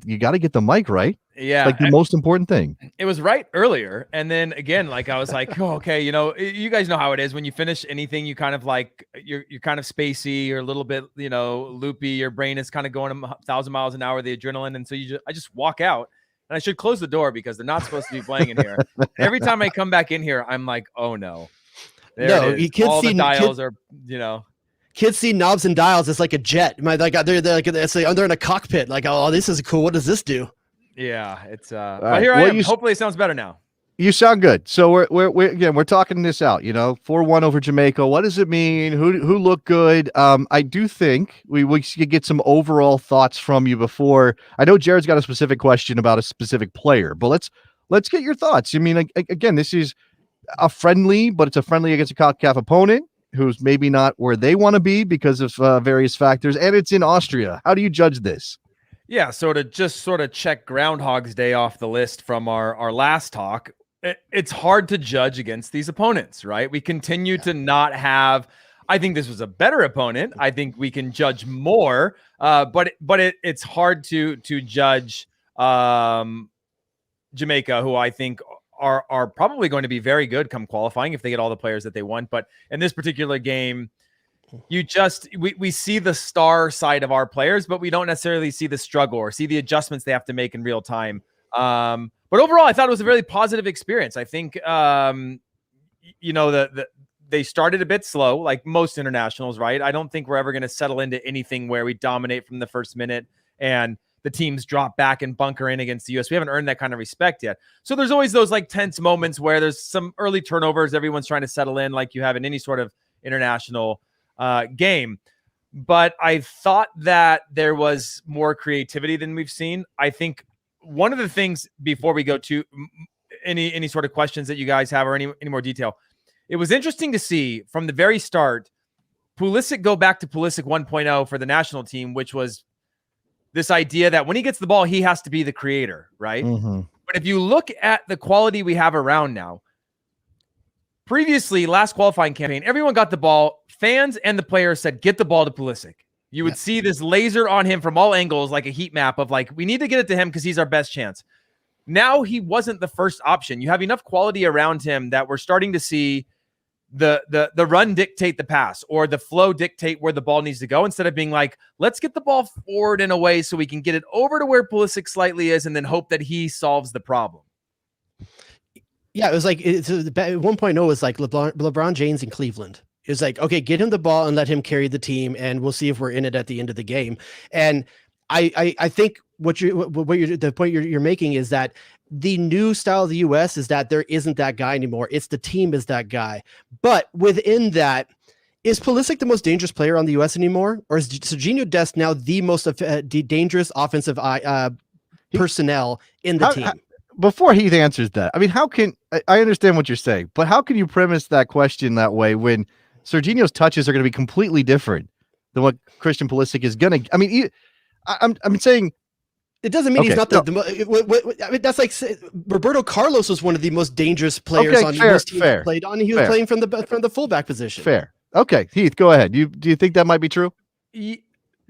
you got to get the mic right. Yeah, like the most important thing. It was right earlier, and then again, like I was like, oh, okay, you guys know how it is when you finish anything, you kind of like you're kind of spacey, you're a little bit loopy, your brain is kind of going 1,000 miles an hour, the adrenaline, and so I just walk out, and I should close the door because they're not supposed to be playing in here. Every time I come back in here, I'm like, oh no, there it is. All the dials are Kids see knobs and dials. It's like a jet. They're in a cockpit. Like, oh, this is cool. What does this do? Yeah, it's right. But here I am. Hopefully it sounds better now. You sound good. So we're talking this out, 4-1 over Jamaica. What does it mean? Who looked good? I do think we should get some overall thoughts from you before. I know Jared's got a specific question about a specific player, but let's get your thoughts. I mean, again, this is a friendly, but it's a friendly against a CONCACAF opponent who's maybe not where they want to be because of various factors, and it's in Austria. How do you judge this? Yeah, so to just sort of check Groundhog's Day off the list from our last talk, it's hard to judge against these opponents, right? We continue to not have. I think this was a better opponent. I think we can judge more, but it's hard to judge Jamaica, who I think are probably going to be very good come qualifying if they get all the players that they want. But in this particular game, we see the star side of our players, but we don't necessarily see the struggle or see the adjustments they have to make in real time. But overall, I thought it was a really positive experience. I think, they started a bit slow, like most internationals, right? I don't think we're ever going to settle into anything where we dominate from the first minute and the teams drop back and bunker in against the U.S. We haven't earned that kind of respect yet. So there's always those like tense moments where there's some early turnovers. Everyone's trying to settle in like you have in any sort of international game. But I thought that there was more creativity than we've seen. I think one of the things before we go to any sort of questions that you guys have or any more detail, it was interesting to see from the very start, Pulisic go back to Pulisic 1.0 for the national team, which was this idea that when he gets the ball, he has to be the creator, right? Mm-hmm. But if you look at the quality we have around now, previously, last qualifying campaign, everyone got the ball. Fans and the players said, get the ball to Pulisic. You would see this laser on him from all angles, like a heat map of like, we need to get it to him because he's our best chance. Now he wasn't the first option. You have enough quality around him that we're starting to see the run dictate the pass, or the flow dictate where the ball needs to go, instead of being like, let's get the ball forward in a way so we can get it over to where Pulisic slightly is and then hope that he solves the problem. Yeah, it was like, at 1.0 it was like LeBron James in Cleveland. It was like, okay, get him the ball and let him carry the team, and we'll see if we're in it at the end of the game. And I think the point you're making is that the new style of the US is that there isn't that guy anymore. It's the team is that guy. But within that, is Pulisic the most dangerous player on the US anymore? Or is Serginho Dest now the most dangerous offensive personnel in the team? Before Heath answers that, I mean, I understand what you're saying, but how can you premise that question that way when Serginho's touches are going to be completely different than what Christian Pulisic is going to? I mean, I'm saying it doesn't mean he's not I mean, that's like Roberto Carlos was one of the most dangerous players on most teams he played on. He was playing from the fullback position. Fair. Okay, Heath, go ahead. Do you think that might be true?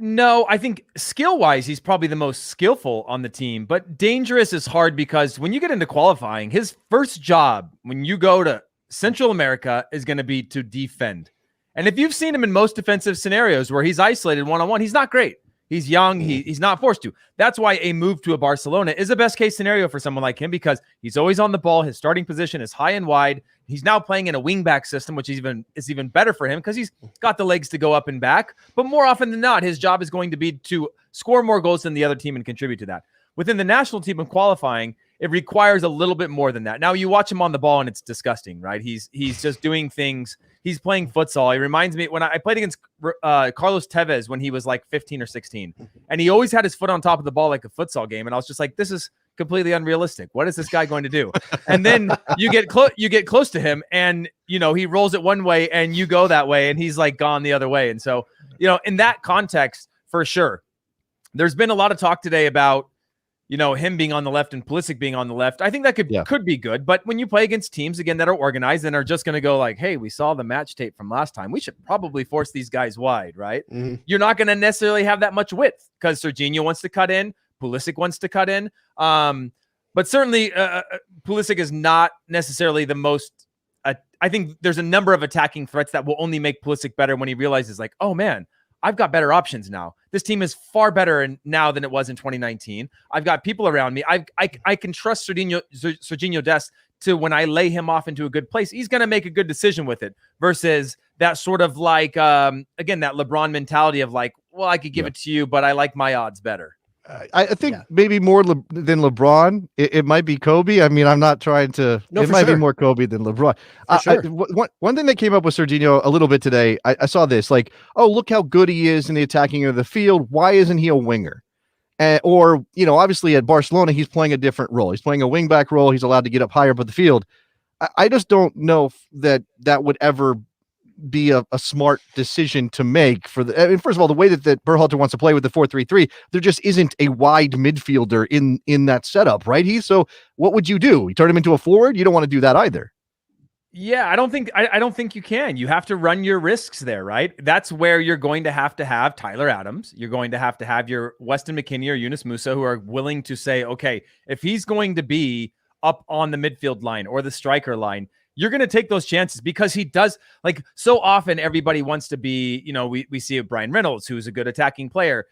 No, I think skill-wise, he's probably the most skillful on the team, but dangerous is hard because when you get into qualifying, his first job when you go to Central America is going to be to defend. And if you've seen him in most defensive scenarios where he's isolated one-on-one, he's not great. He's young. He's not forced to. That's why a move to a Barcelona is a best case scenario for someone like him, because he's always on the ball. His starting position is high and wide. He's now playing in a wingback system, which is even better for him because he's got the legs to go up and back. But more often than not, his job is going to be to score more goals than the other team and contribute to that. Within the national team of qualifying, it requires a little bit more than that. Now, you watch him on the ball and it's disgusting, right? He's just doing things. He's playing futsal. He reminds me when I played against Carlos Tevez when he was like 15 or 16, and he always had his foot on top of the ball like a futsal game. And I was just like, this is completely unrealistic. What is this guy going to do? And then you get close to him, and he rolls it one way and you go that way, and he's like gone the other way. And so, in that context, for sure, there's been a lot of talk today about him being on the left and Pulisic being on the left. I think that could be good. But when you play against teams, again, that are organized and are just going to go like, hey, we saw the match tape from last time, we should probably force these guys wide, right? Mm-hmm. You're not going to necessarily have that much width because Serginho wants to cut in, Pulisic wants to cut in. But certainly Pulisic is not necessarily the most I think there's a number of attacking threats that will only make Pulisic better when he realizes like, oh man, I've got better options now. This team is far better now than it was in 2019. I've got people around me. I can trust Serginho Dest to, when I lay him off into a good place, he's going to make a good decision with it, versus that sort of like, again, that LeBron mentality of like, well, I could give it to you, but I like my odds better. I think maybe more than LeBron, it might be Kobe. I mean, I'm not trying to. No, it might be more Kobe than LeBron. One thing that came up with Serginho a little bit today, I saw this like, oh, look how good he is in the attacking end of the field. Why isn't he a winger? Or obviously at Barcelona, he's playing a different role. He's playing a wingback role. He's allowed to get up higher up the field. I just don't know that would ever be a smart decision to make for the. I mean, first of all, the way that Berhalter wants to play with the 4-3-3, there just isn't a wide midfielder in that setup, right? So what would you do? You turn him into a forward? You don't want to do that either. Yeah, I don't think you can. You have to run your risks there, right? That's where you're going to have Tyler Adams. You're going to have your Weston McKennie or Yunus Musa, who are willing to say, okay, if he's going to be up on the midfield line or the striker line, you're going to take those chances, because he does, like, so often everybody wants to be, we see Brian Reynolds, who's a good attacking player,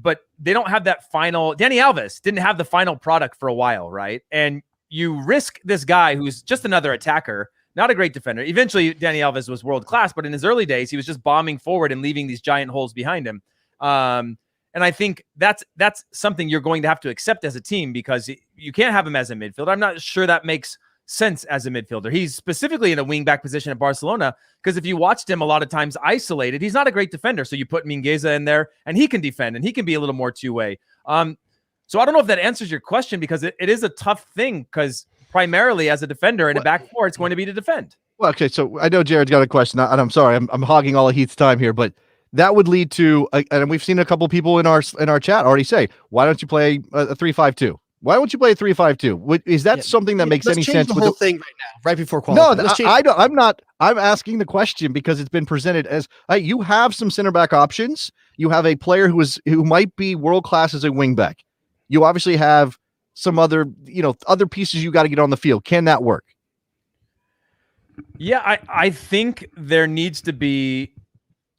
but they don't have that final. Dani Alves didn't have the final product for a while, right? And you risk this guy who's just another attacker, not a great defender. Eventually, Dani Alves was world-class, but in his early days, he was just bombing forward and leaving these giant holes behind him. And I think that's something you're going to have to accept as a team, because you can't have him as a midfielder. I'm not sure that makes sense as a midfielder. He's specifically in a wing-back position at Barcelona, because if you watched him a lot of times isolated, he's not a great defender. So you put Mingueza in there, and he can defend, and he can be a little more two-way. So I don't know if that answers your question, because it is a tough thing, because primarily as a defender in a back four, it's going to be to defend. Well, okay, so I know Jared's got a question, and I'm sorry, I'm hogging all of Heath's time here, but that would lead to, and we've seen a couple people in our chat already say, why don't you play a 3-5-2? Why don't you play a 3-5-2? Is that something that makes any sense? The whole thing right now, right before qualifying. No, I don't. I'm not. I'm asking the question because it's been presented as you have some center back options. You have a player who might be world class as a wing back. You obviously have some other pieces you got to get on the field. Can that work? Yeah, I think there needs to be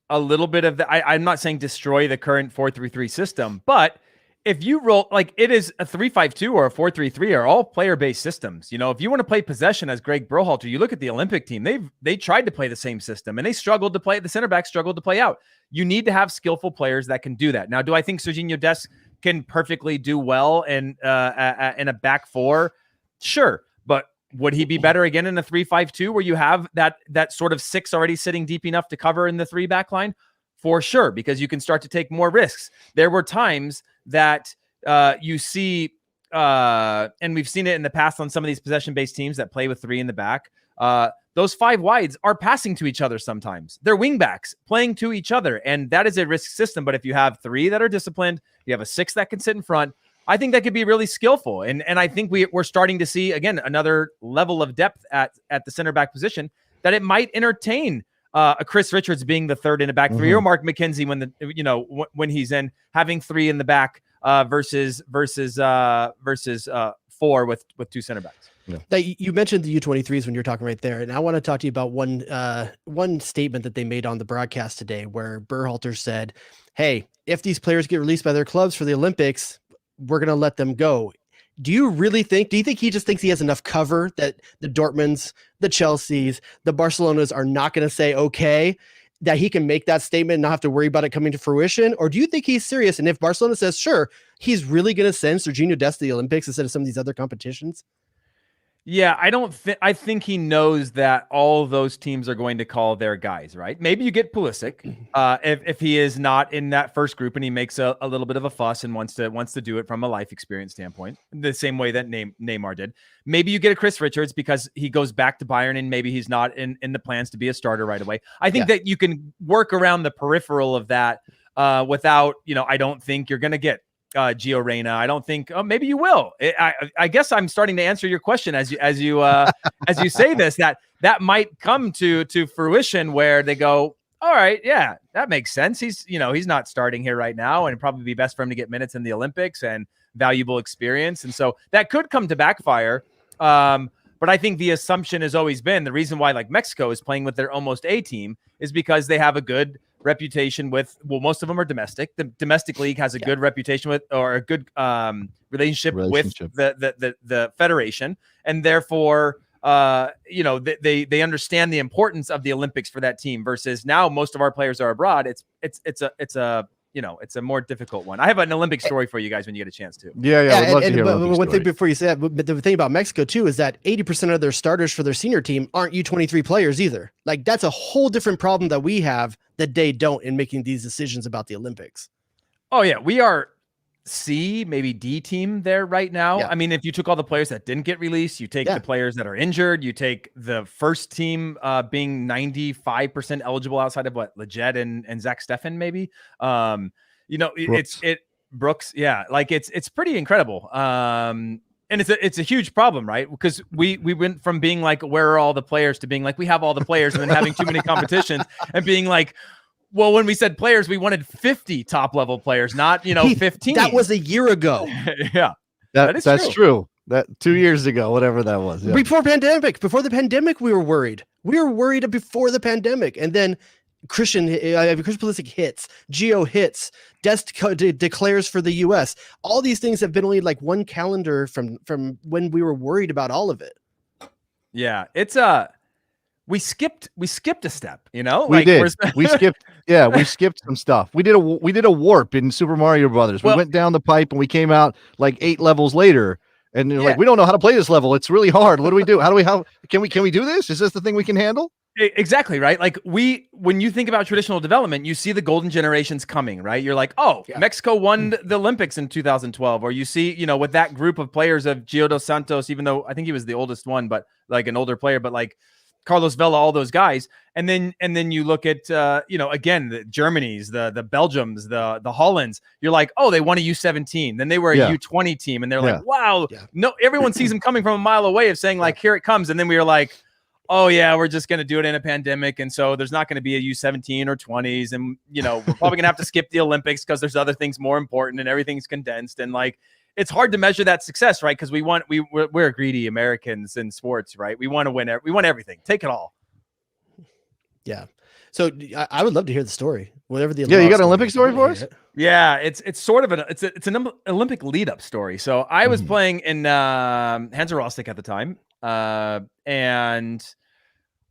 a little bit of the. I'm not saying destroy the current 4-3-3 system, but if you roll like it is a 3-5-2 or a 4-3-3 are all player-based systems. If you want to play possession as Greg Berhalter, you look at the Olympic team. They tried to play the same system and they struggled to play. The center back struggled to play out. You need to have skillful players that can do that. Now, do I think Serginho Dest can perfectly do well in a back four? Sure, but would he be better again in a 3-5-2 where you have that sort of six already sitting deep enough to cover in the three back line? For sure, because you can start to take more risks. There were times that you see, and we've seen it in the past on some of these possession-based teams that play with three in the back. Those five wides are passing to each other sometimes. They're wingbacks playing to each other, and that is a risk system. But if you have three that are disciplined, you have a six that can sit in front, I think that could be really skillful. And I think we're starting to see, again, another level of depth at the center back position that it might entertain a Chris Richards being the third in a back three, or Mark McKenzie when he's in, having three in the back versus four with two center backs. Yeah. That you mentioned the U23s when you're talking right there, and I want to talk to you about one statement that they made on the broadcast today, where Berhalter said, "Hey, if these players get released by their clubs for the Olympics, we're going to let them go." Do you think he just thinks he has enough cover that the Dortmunds, the Chelseas, the Barcelonas are not going to say, okay, that he can make that statement and not have to worry about it coming to fruition? Or do you think he's serious? And if Barcelona says, sure, he's really going to send Serginho Dest to the Olympics instead of some of these other competitions? Yeah, I think he knows that all those teams are going to call their guys, right? Maybe you get Pulisic if he is not in that first group and he makes a little bit of a fuss and wants to do it from a life experience standpoint, the same way that Neymar did. Maybe you get a Chris Richards because he goes back to Bayern and maybe he's not in the plans to be a starter right away. I think that you can work around the peripheral of that without, I don't think you're going to get Gio Reyna. I don't think. Oh, maybe you will. I guess I'm starting to answer your question as you say this. That might come to fruition where they go, all right, yeah, that makes sense. He's not starting here right now, and it'd probably be best for him to get minutes in the Olympics and valuable experience. And so that could come to backfire. But I think the assumption has always been the reason why like Mexico is playing with their almost A team is because they have a good reputation with, most of them are domestic. The domestic league has a good reputation with, or a good relationship with the federation, and therefore they understand the importance of the Olympics for that team. Versus now most of our players are abroad. It's a more difficult one. I have an Olympic story for you guys when you get a chance to. Yeah. One thing before you say that, but the thing about Mexico too is that 80% of their starters for their senior team aren't U23 players either. Like that's a whole different problem that we have that they don't in making these decisions about the Olympics. Oh yeah, we are C, maybe D team there right now. Yeah. I mean, if you took all the players that didn't get released, you take the players that are injured, you take the first team being 95% eligible outside of Leggett and Zach Steffen, maybe. Brooks. Yeah, like it's pretty incredible. And it's a huge problem, right? Because we went from being like, where are all the players, to being like, we have all the players, and then having too many competitions and being like, well, when we said players, we wanted 50 top level players, not 15. That was a year ago. Yeah, that's true. That 2 years ago, whatever that was. Yeah. Before the pandemic, we were worried. We were worried before the pandemic, and then Christian Pulisic hits, Gio hits, Dest declares for the U.S. All these things have been only like one calendar from when we were worried about all of it. Yeah, it's we skipped a step, We did. We skipped some stuff. We did a warp in Super Mario Brothers. We went down the pipe and we came out like 8 levels later. And they're like, we don't know how to play this level. It's really hard. What do we do? Can we do this? Is this the thing we can handle? Exactly, right? Like when you think about traditional development, you see the golden generations coming, right? You're like, Mexico won the Olympics in 2012, or you see, with that group of players of Gio dos Santos, even though I think he was the oldest one, but like an older player, but like Carlos Vela, all those guys. And then you look at, again, the Germanys, the Belgiums, the Hollands, you're like, oh, they won a U17. Then they were a U20 team. And they're like, wow, no, everyone sees them coming from a mile away of saying like, here it comes. And then we were like, oh yeah, we're just going to do it in a pandemic. And so there's not going to be a U17 or 20s. And, we're probably going to have to skip the Olympics because there's other things more important and everything's condensed. And like, it's hard to measure that success, right? Because we're greedy Americans in sports, right? We want to win. We want everything. Take it all. Yeah. So I would love to hear the story. Whatever the you got an Olympic story for us? Yeah, it's sort of it's an Olympic lead up story. So I was playing in Hansa Rostock at the time, and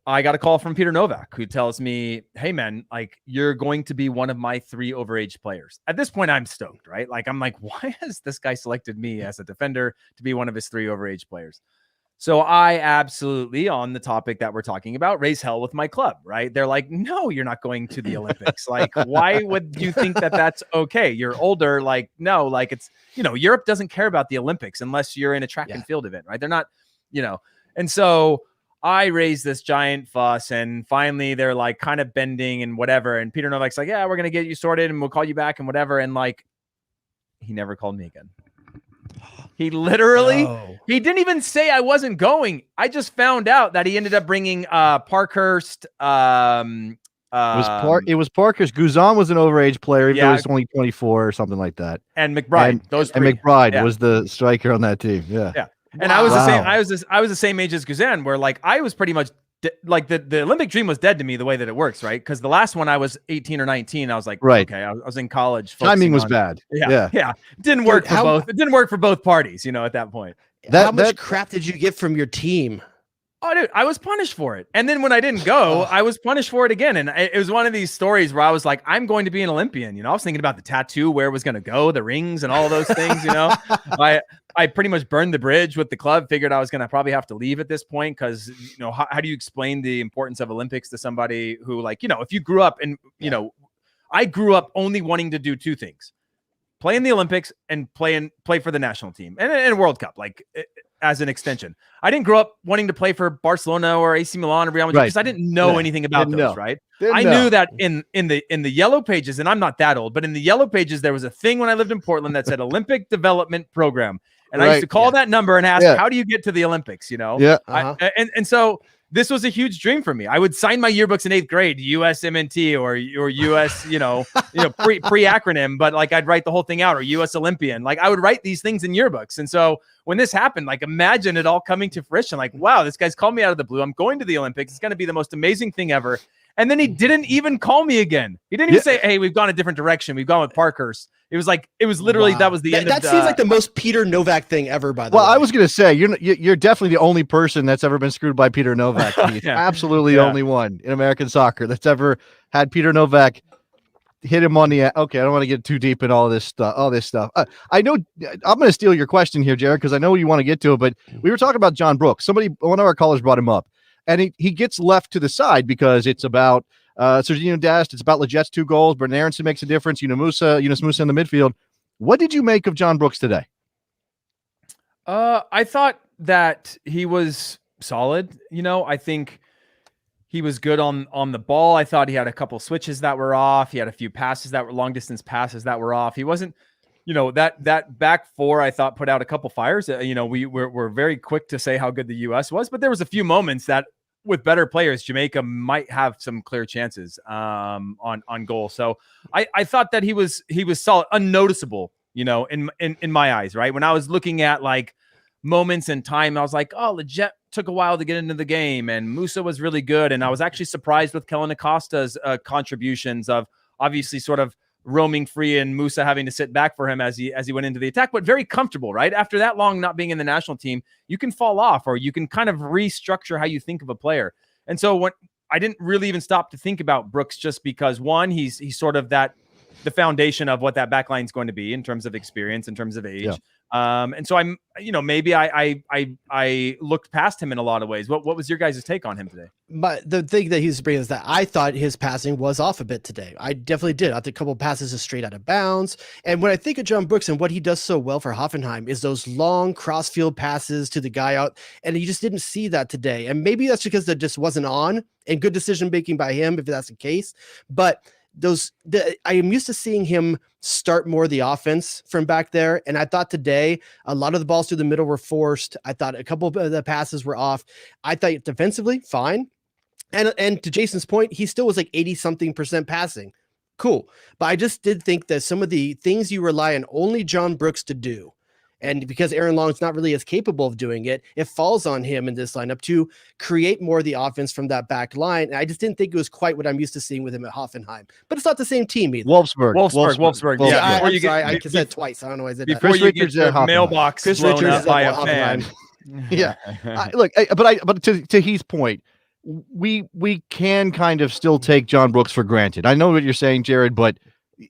I got a call from Peter Novak, who tells me, "Hey man, like you're going to be one of my 3 overage players." At this point, I'm stoked, right? Like I'm like, why has this guy selected me as a defender to be one of his 3 overage players? So I absolutely, on the topic that we're talking about, raise hell with my club, right? They're like, no, you're not going to the Olympics. Like, why would you think that that's okay? You're older. Like, no, like it's, Europe doesn't care about the Olympics unless you're in a track and field event, right? They're not, and so I raised this giant fuss, and finally they're like kind of bending and whatever. And Peter Novak's like, yeah, we're going to get you sorted and we'll call you back and whatever. And like, he never called me again. He literally, he didn't even say I wasn't going. I just found out that he ended up bringing Parkhurst. It was Parkhurst. Guzan was an overage player, even though he was only 24 or something like that. And McBride. And McBride was the striker on that team. Yeah. Yeah. And I was the same. I was the same age as Guzan, where like I was pretty much like the Olympic dream was dead to me the way that it works, right? Because the last one I was 18 or 19. I was like, okay, I was in college. Timing was bad. Yeah. Didn't work for both. It didn't work for both parties, at that point. How much crap did you get from your team? Oh, dude, I was punished for it. And then when I didn't go, I was punished for it again. And it was one of these stories where I was like, I'm going to be an Olympian. I was thinking about the tattoo, where it was going to go, the rings and all those things, I pretty much burned the bridge with the club, figured I was going to probably have to leave at this point. Cause how do you explain the importance of Olympics to somebody who like, if you grew up and, I grew up only wanting to do 2 things, play in the Olympics and play for the national team and World Cup. Like, as an extension, I didn't grow up wanting to play for Barcelona or AC Milan or Real Madrid because I didn't know anything about those. Right? I knew that in the yellow pages, and I'm not that old, but in the yellow pages there was a thing when I lived in Portland that said Olympic Development Program, and I used to call that number and ask, "How do you get to the Olympics?" And so this was a huge dream for me. I would sign my yearbooks in 8th grade, USMNT or US, pre acronym, but like I'd write the whole thing out, or US Olympian. Like I would write these things in yearbooks. And so when this happened, like imagine it all coming to fruition. Like, wow, this guy's called me out of the blue. I'm going to the Olympics. It's going to be the most amazing thing ever. And then he didn't even call me again. He didn't even say, hey, we've gone a different direction. We've gone with Parkhurst. It was literally, that was the end. That seems like the most Peter Novak thing ever, by the way. Well, I was going to say, you're definitely the only person that's ever been screwed by Peter Novak. He's absolutely the only one in American soccer that's ever had Peter Novak hit him on the. Okay, I don't want to get too deep in all this stuff. I know I'm going to steal your question here, Jared, because I know you want to get to it. But we were talking about John Brooks. One of our callers brought him up, and he gets left to the side because it's about Serginho Dest. It's about Leget's 2 goals. Brendan Aronson makes a difference. Yunus Musa in the midfield. What did you make of John Brooks today? I thought that he was solid. I think he was good on the ball. I thought he had a couple switches that were off. He had a few passes that were long distance passes that were off. He wasn't, that back 4, I thought, put out a couple fires. We're very quick to say how good the U.S. was, but there was a few moments that with better players, Jamaica might have some clear chances on goal. So I thought that he was solid, unnoticeable, in my eyes, right? When I was looking at like moments in time, I was like, oh, Leget took a while to get into the game, and Musa was really good. And I was actually surprised with Kellen Acosta's contributions of obviously sort of roaming free and Musa having to sit back for him as he went into the attack, but very comfortable, right? After that long not being in the national team, you can fall off, or you can kind of restructure how you think of a player. And so when I didn't really even stop to think about Brooks, just because one, he's sort of the foundation of what that back line is going to be in terms of experience, in terms of age. Yeah. And so I'm, maybe I looked past him in a lot of ways. What was your guys' take on him today? But the thing that he's bringing is that I thought his passing was off a bit today. I definitely did. I think a couple of passes is straight out of bounds. And when I think of John Brooks and what he does so well for Hoffenheim is those long cross-field passes to the guy out. And you just didn't see that today. And maybe that's because that just wasn't on, and good decision-making by him, if that's the case. But I am used to seeing him start more of the offense from back there. And I thought today, a lot of the balls through the middle were forced. I thought a couple of the passes were off. I thought defensively, fine. And to Jason's point, he still was like 80-something% passing. Cool. But I just did think that some of the things you rely on only John Brooks to do, And because Aaron Long's not really as capable of doing it, it falls on him in this lineup to create more of the offense from that back line. And I just didn't think it was quite what I'm used to seeing with him at Hoffenheim. But it's not the same team either. Wolfsburg. Yeah, Yeah, I'm sorry, I said it twice. I don't know why I said that. before you get your mailbox Chris blown Richards up is by at a fan. Yeah. But to Heath's point, we can kind of still take John Brooks for granted. I know what you're saying, Jared, but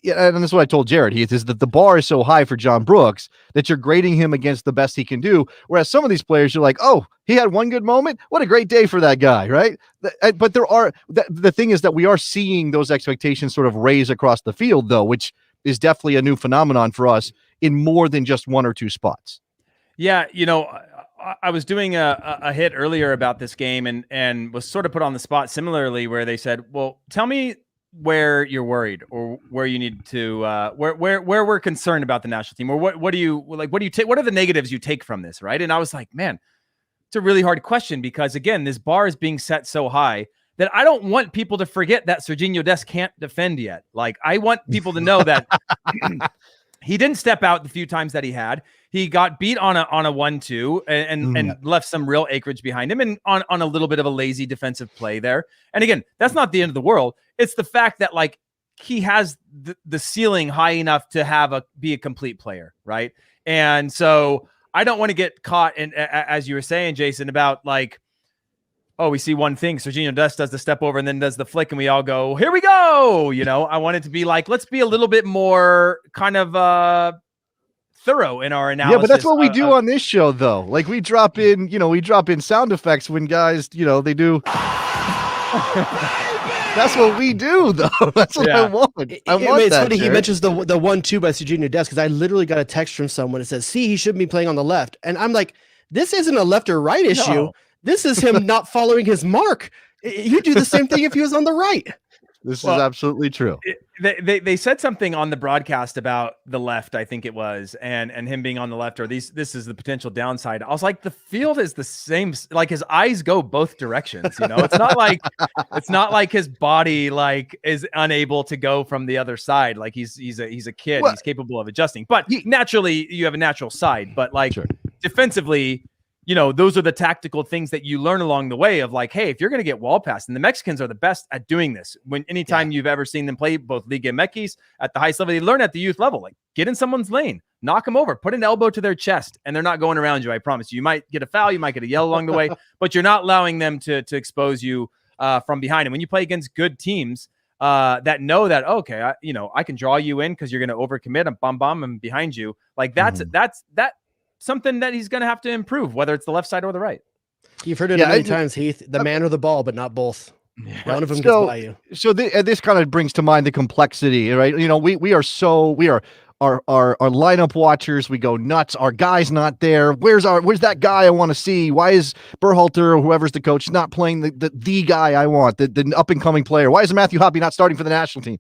and that's what I told Jared, Heath, is that the bar is so high for John Brooks that you're grading him against the best he can do. Whereas some of these players, you're like, oh, he had one good moment. What a great day for that guy, right? But the thing is that we are seeing those expectations sort of raise across the field, though, which is definitely a new phenomenon for us in more than just one or two spots. Yeah, I was doing a hit earlier about this game and was sort of put on the spot similarly, where they said, well, tell me where you're worried or where you need to where we're concerned about the national team, or what do you take, what are the negatives you take from this, right? And I was like, man, it's a really hard question, because again, this bar is being set so high that I don't want people to forget that Sergiño Dest can't defend yet. Like, I want people to know that he didn't step out the few times that he had. He got beat on a 1-2 and left some real acreage behind him, and on a little bit of a lazy defensive play there. And again, that's not the end of the world. It's the fact that, like, he has the ceiling high enough to be a complete player, right? And so I don't want to get caught in, as you were saying, Jason, about like, oh, we see one thing, Sergiño Dest does the step over and then does the flick, and we all go, here we go. I want it to be like, let's be a little bit more kind of thorough in our analysis. Yeah, but that's what we do on this show, though. Like, we drop in sound effects when guys, they do. That's what we do, though. That's what I want. It's funny he mentions the 1-2 by Sergiño Dest, because I literally got a text from someone that says, see, he shouldn't be playing on the left. And I'm like, this isn't a left or right issue. No. This is him not following his mark. You do the same thing if he was on the right. This is absolutely true. They said something on the broadcast about the left, I think it was, and him being on the left, or this is the potential downside. I was like, the field is the same. Like, his eyes go both directions. It's not like his body is unable to go from the other side. Like, he's a kid. Well, he's capable of adjusting. But naturally, you have a natural side. But defensively, those are the tactical things that you learn along the way of, like, hey, if you're going to get wall passed, and the Mexicans are the best at doing this. Anytime you've ever seen them play both Liga MX at the highest level, they learn at the youth level, like, get in someone's lane, knock them over, put an elbow to their chest, and they're not going around you. I promise you. You might get a foul, you might get a yell along the way, but you're not allowing them to expose you from behind. And when you play against good teams that know that, okay, I can draw you in because you're going to overcommit and bomb and behind you. Like, that's something that he's going to have to improve, whether it's the left side or the right. You've heard it many times, Heath. The man or the ball, but not both. One of them gets by you. So this kind of brings to mind the complexity, right? We are our lineup watchers. We go nuts. Our guy's not there. Where's that guy I want to see? Why is Berhalter or whoever's the coach not playing the guy I want, the up and coming player? Why is Matthew Hoppe not starting for the national team?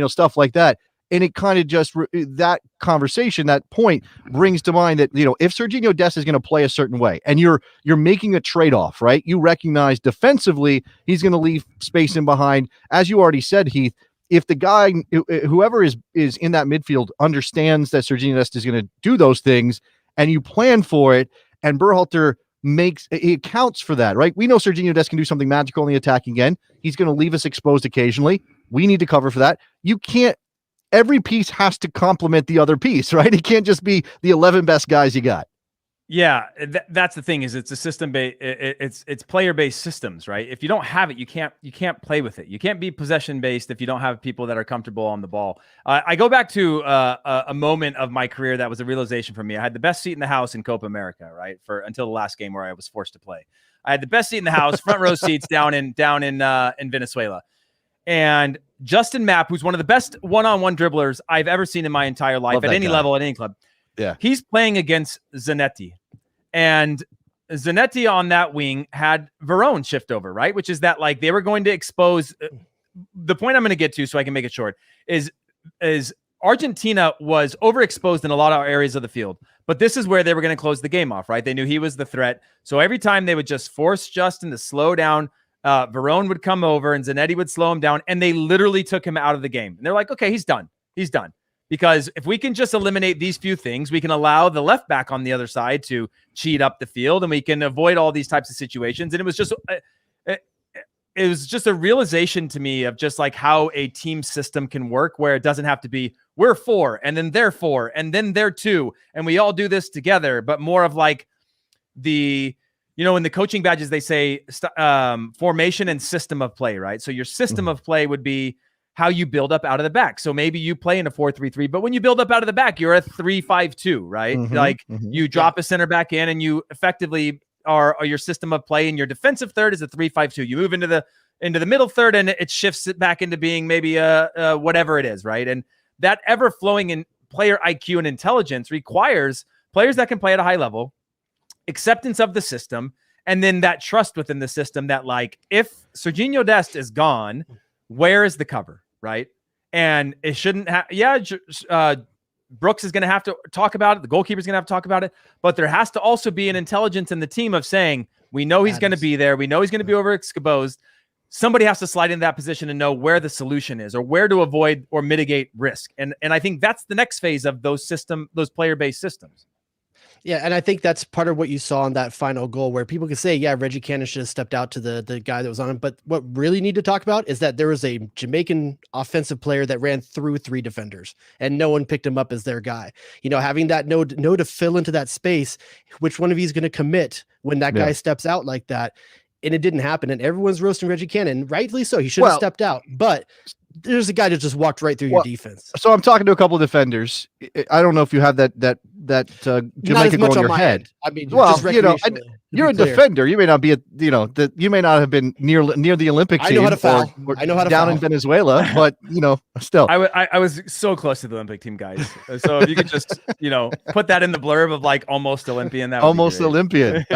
Stuff like that. And it kind of just that conversation, that point brings to mind that, if Sergiño Dest is going to play a certain way and you're making a trade-off, right? You recognize defensively, he's going to leave space in behind. As you already said, Heath, if the guy, whoever is in that midfield understands that Sergiño Dest is going to do those things and you plan for it, and Berhalter he accounts for that, right? We know Sergiño Dest can do something magical in the attack again. He's going to leave us exposed occasionally. We need to cover for that. Every piece has to complement the other piece, right? It can't just be the 11 best guys you got. Yeah, that's the thing. Is it's a system based. It's player based systems, right? If you don't have it, you can't play with it. You can't be possession based if you don't have people that are comfortable on the ball. I go back to a moment of my career that was a realization for me. I had the best seat in the house in Copa America, right? Until the last game where I was forced to play. I had the best seat in the house, front row seats down in Venezuela. And Justin Mapp, who's one of the best one-on-one dribblers I've ever seen in my entire life at any level, at any club. Yeah. He's playing against Zanetti. And Zanetti on that wing had Verón shift over, right? Which is that, like, they were going to expose the point I'm going to get to so I can make it short is Argentina was overexposed in a lot of areas of the field, but this is where they were going to close the game off, right? They knew he was the threat. So every time they would just force Justin to slow down, Verón would come over and Zanetti would slow him down, and they literally took him out of the game. And they're like, okay, he's done. Because if we can just eliminate these few things, we can allow the left back on the other side to cheat up the field, and we can avoid all these types of situations. And it was just a realization to me of just like how a team system can work, where it doesn't have to be we're 4 and then they're 4 and then they're 2 and we all do this together, but more of like in the coaching badges they say formation and system of play, right? So your system of play would be how you build up out of the back. So maybe you play in a 4-3-3, but when you build up out of the back, you're a 3-5-2, right? You drop a center back in, and you effectively are your system of play, and your defensive third is a 3-5-2. You move into the middle third, and it shifts it back into being maybe a whatever it is, right? And that ever flowing in player IQ and intelligence requires players that can play at a high level, acceptance of the system, and then that trust within the system that, like, if Serginho Dest is gone, where is the cover, right? And it shouldn't have, Brooks is going to have to talk about it. The goalkeeper's going to have to talk about it, but there has to also be an intelligence in the team of saying, we know he's going to be there. We know he's going to be overexposed. Somebody has to slide into that position and know where the solution is, or where to avoid or mitigate risk. And I think that's the next phase of those player-based systems. Yeah, and I think that's part of what you saw in that final goal, where people can say, yeah, Reggie Cannon should have stepped out to the guy that was on him. But what really need to talk about is that there was a Jamaican offensive player that ran through 3 defenders, and no one picked him up as their guy. Having that know to fill into that space, which one of you is going to commit when that guy steps out like that. And it didn't happen. And everyone's roasting Reggie Cannon, rightly so. He should have stepped out. But there's a guy that just walked right through your defense. So I'm talking to a couple of defenders. I don't know if you have that Jamaica goal in your head. I mean, well, you're a defender. You may not be you may not have been near the Olympic team. I know how to foul. I know how to down foul. in Venezuela, but still. I was so close to the Olympic team, guys. So if you could just put that in the blurb of like almost Olympian, that would almost be great. Olympian.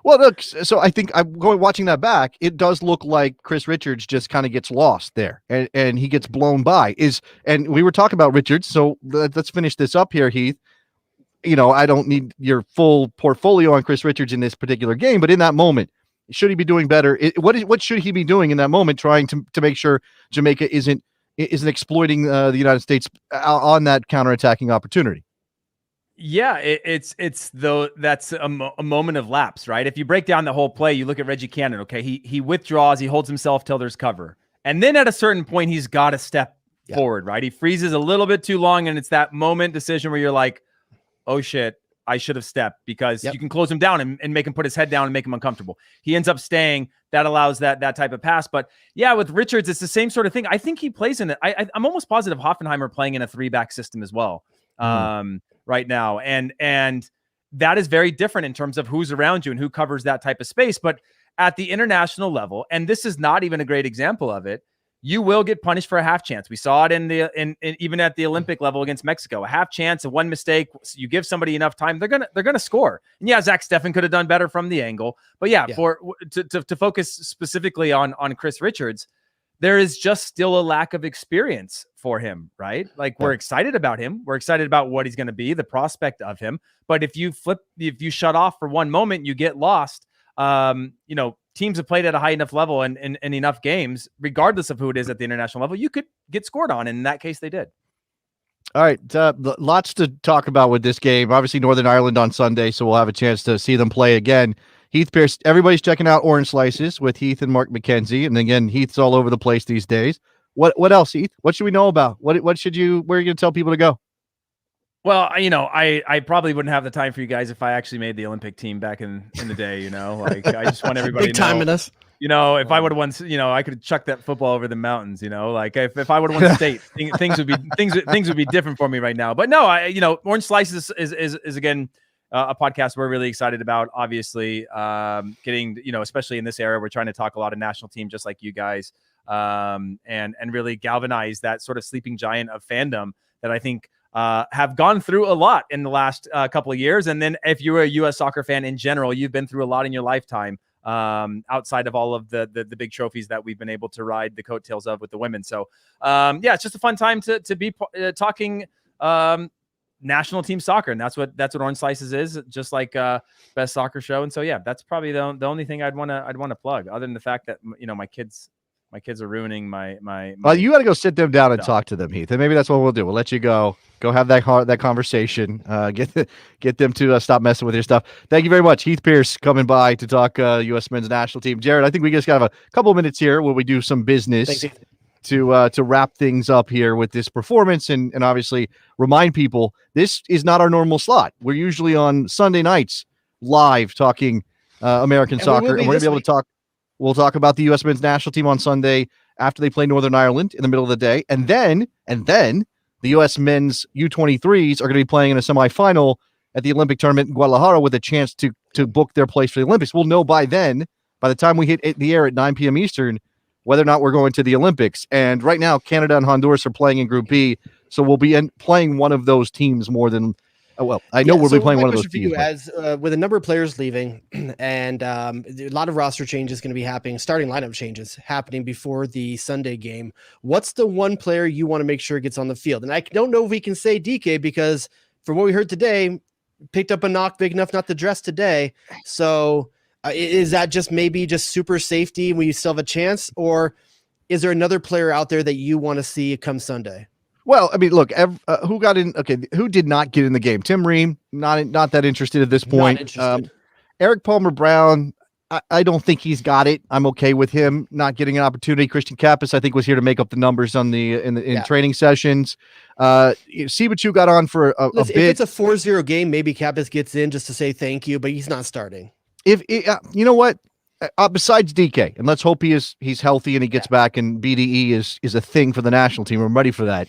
Well, look, so I think watching that back, it does look like Chris Richards just kind of gets lost there, and he gets blown by. And we were talking about Richards, so let's finish this up here, Heath. I don't need your full portfolio on Chris Richards in this particular game, but in that moment, should he be doing better? What should he be doing in that moment, trying to make sure Jamaica isn't exploiting the United States on that counterattacking opportunity? Yeah, that's a moment of lapse, right? If you break down the whole play, you look at Reggie Cannon. Okay, he withdraws, he holds himself till there's cover, and then at a certain point, he's got to step forward, right? He freezes a little bit too long, and it's that moment decision where you're like, "Oh shit, I should have stepped," because you can close him down and make him put his head down and make him uncomfortable. He ends up staying. That allows that type of pass. But yeah, with Richards, it's the same sort of thing. I think he plays in it. I'm almost positive Hoffenheimer playing in a 3-back system as well. Right now. And that is very different in terms of who's around you and who covers that type of space. But at the international level, and this is not even a great example of it, you will get punished for a half chance. We saw it in even at the Olympic level against Mexico. A half chance, a one mistake, you give somebody enough time, they're gonna score. And yeah, Zach Steffen could have done better from the angle. But to focus specifically on Chris Richards, there is just still a lack of experience for him, right? Like, we're excited about him. We're excited about what he's going to be, the prospect of him. But if you shut off for one moment, you get lost. Teams have played at a high enough level and enough games, regardless of who it is at the international level, you could get scored on. And in that case, they did. All right. Lots to talk about with this game. Obviously, Northern Ireland on Sunday, so we'll have a chance to see them play again. Heath Pearson, everybody's checking out Orange Slices with Heath and Mark McKenzie. And again, Heath's all over the place these days. What else, Heath? What should we know about? Where are you going to tell people to go? Well, I probably wouldn't have the time for you guys if I actually made the Olympic team back in the day, like I just want everybody big time in us. If I would have won, I could have chucked that football over the mountains, like if I would have won state, things would be different for me right now. But no, Orange Slices is again, a podcast we're really excited about, obviously, getting, especially in this era, we're trying to talk a lot of national team, just like you guys, and really galvanize that sort of sleeping giant of fandom that I think have gone through a lot in the last couple of years. And then if you're a U.S. soccer fan in general, you've been through a lot in your lifetime, outside of all of the big trophies that we've been able to ride the coattails of with the women. So it's just a fun time to be talking national team soccer, and that's what Orange Slices is, just like Best Soccer Show. And so that's probably the only thing I'd want to plug, other than the fact that my kids My kids are ruining my. Well, you got to go sit them down and No. talk to them, Heath. And maybe that's what we'll do. We'll let you go have that conversation. Get them to stop messing with your stuff. Thank you very much, Heath Pearson, coming by to talk U.S. men's national team. Jared, I think we just got a couple minutes here where we do some business. Thanks, Heath. To wrap things up here with this performance and obviously remind people this is not our normal slot. We're usually on Sunday nights live talking American soccer, and we're gonna be able to talk. We'll talk about the U.S. men's national team on Sunday after they play Northern Ireland in the middle of the day, and then the U.S. men's U23s are going to be playing in a semifinal at the Olympic tournament in Guadalajara with a chance to book their place for the Olympics. We'll know by then, by the time we hit the air at 9 p.m. Eastern, whether or not we're going to the Olympics. And right now, Canada and Honduras are playing in Group B, so we'll be playing one of those teams more than we'll be playing one of those teams. As with a number of players leaving and a lot of roster changes going to be happening, starting lineup changes happening before the Sunday game, what's the one player you want to make sure gets on the field? And I don't know if we can say DK because from what we heard today, picked up a knock big enough not to dress today. So is that just maybe just super safety when you still have a chance, or is there another player out there that you want to see come Sunday? Well, I mean, look, who got in? Okay, who did not get in the game? Tim Ream, not that interested at this point. Eric Palmer-Brown, I don't think he's got it. I'm okay with him not getting an opportunity. Christian Kappas, I think, was here to make up the numbers on in training sessions. Sibachu got on for a bit. If it's a 4-0 game, maybe Kappas gets in just to say thank you, but he's not starting. If you know what, besides DK, and let's hope he's healthy and he gets back, and BDE is a thing for the national team. I'm ready for that.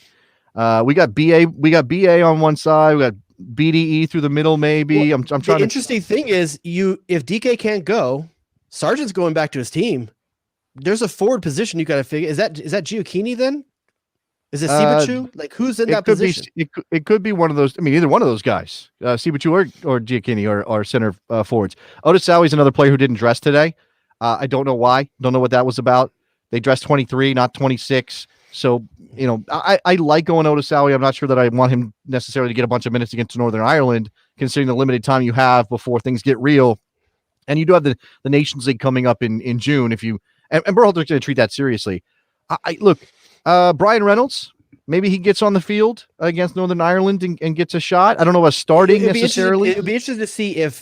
We got BA on one side. We got BDE through the middle. Maybe I'm trying. The interesting thing is, if DK can't go, Sargent's going back to his team. There's a forward position you got to figure. Is that Giacchini then? Is it Sibachu? Like who's in that position? It could be one of those. I mean, either one of those guys, Sibachu or Giacchini or center forwards. Otis Sowie another player who didn't dress today. I don't know why. Don't know what that was about. They dressed 23, not 26. So, I like going Otis Sowie. I'm not sure that I want him necessarily to get a bunch of minutes against Northern Ireland, considering the limited time you have before things get real. And you do have the Nations League coming up in June. If you and Berhalter's going to treat that seriously. Look. Brian Reynolds, maybe he gets on the field against Northern Ireland and gets a shot. I don't know about starting necessarily. It'd be interesting to see if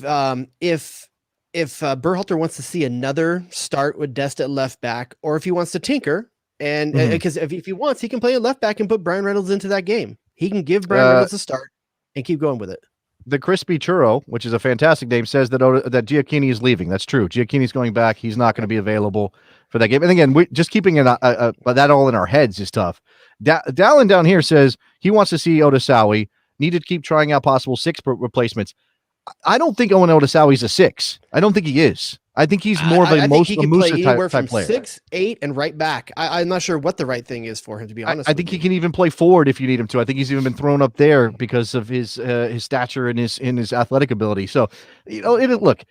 Berhalter wants to see another start with Dest at left back, or if he wants to tinker. And because if he wants, he can play a left back and put Brian Reynolds into that game. He can give Brian Reynolds a start and keep going with it. The Crispy Churro, which is a fantastic name, says that Giacchini is leaving. That's true. Giacchini's going back. He's not going to be available for that game. And again, we just keeping that all in our heads is tough. Dallin down here says he wants to see Otis Sowie. Need to keep trying out possible 6 replacements. I don't think Owen Otis Sowie's a 6. I don't think he is. I think he's more of a Musa type player. 6, 8, and right back. I'm not sure what the right thing is for him, to be honest. I think he can even play forward if you need him to. I think he's even been thrown up there because of his stature and his athletic ability. So, look,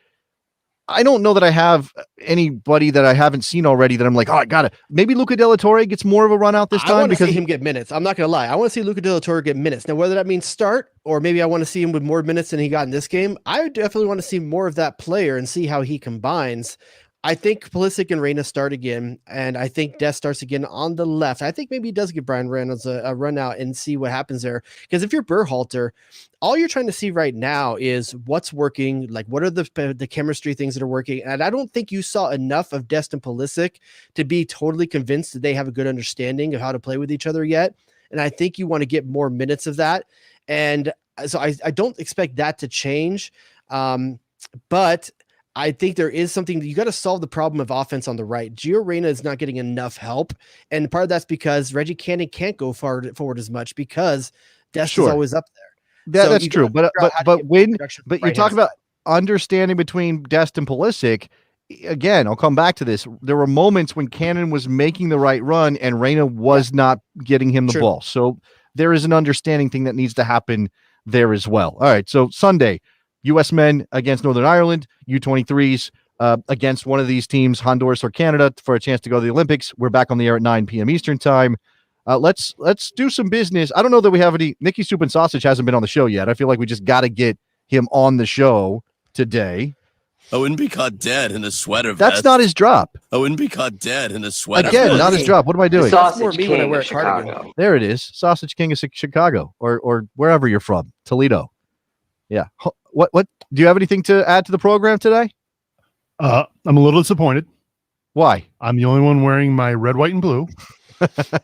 I don't know that I have anybody that I haven't seen already that I'm like, I got it. Maybe Luca De La Torre gets more of a run out this time because see him get minutes. I'm not going to lie. I want to see Luca De La Torre get minutes. Now, whether that means start or maybe I want to see him with more minutes than he got in this game, I definitely want to see more of that player and see how he combines. I think Pulisic and Reyna start again, and I think Dest starts again on the left. I think maybe he does give Brian Reynolds a run out and see what happens there. Because if you're Berhalter, all you're trying to see right now is what's working, like what are the chemistry things that are working. And I don't think you saw enough of Dest and Pulisic to be totally convinced that they have a good understanding of how to play with each other yet. And I think you want to get more minutes of that. And so I don't expect that to change. But I think there is something that you got to solve the problem of offense on the right. Gio Reyna is not getting enough help. And part of that's because Reggie Cannon can't go forward as much because Dest is always up there. That's true. But you talk about understanding between Dest and Pulisic. Again, I'll come back to this. There were moments when Cannon was making the right run and Reyna was not getting him the ball. So there is an understanding thing that needs to happen there as well. All right. So Sunday, U.S. men against Northern Ireland, U23s against one of these teams, Honduras or Canada, for a chance to go to the Olympics. We're back on the air at 9 p.m. Eastern time. Let's do some business. I don't know that we have any. Nicky Soup and Sausage hasn't been on the show yet. I feel like we just got to get him on the show today. I wouldn't be caught dead in a sweater That's vest. not his drop. I wouldn't be caught dead in a sweater Again, vest. not his drop. What am I doing? That's more me when I wear a cardigan. There it is. Sausage King of Chicago or wherever you're from. Toledo. Yeah. What do you have anything to add to the program today? I'm a little disappointed. Why? I'm the only one wearing my red, white, and blue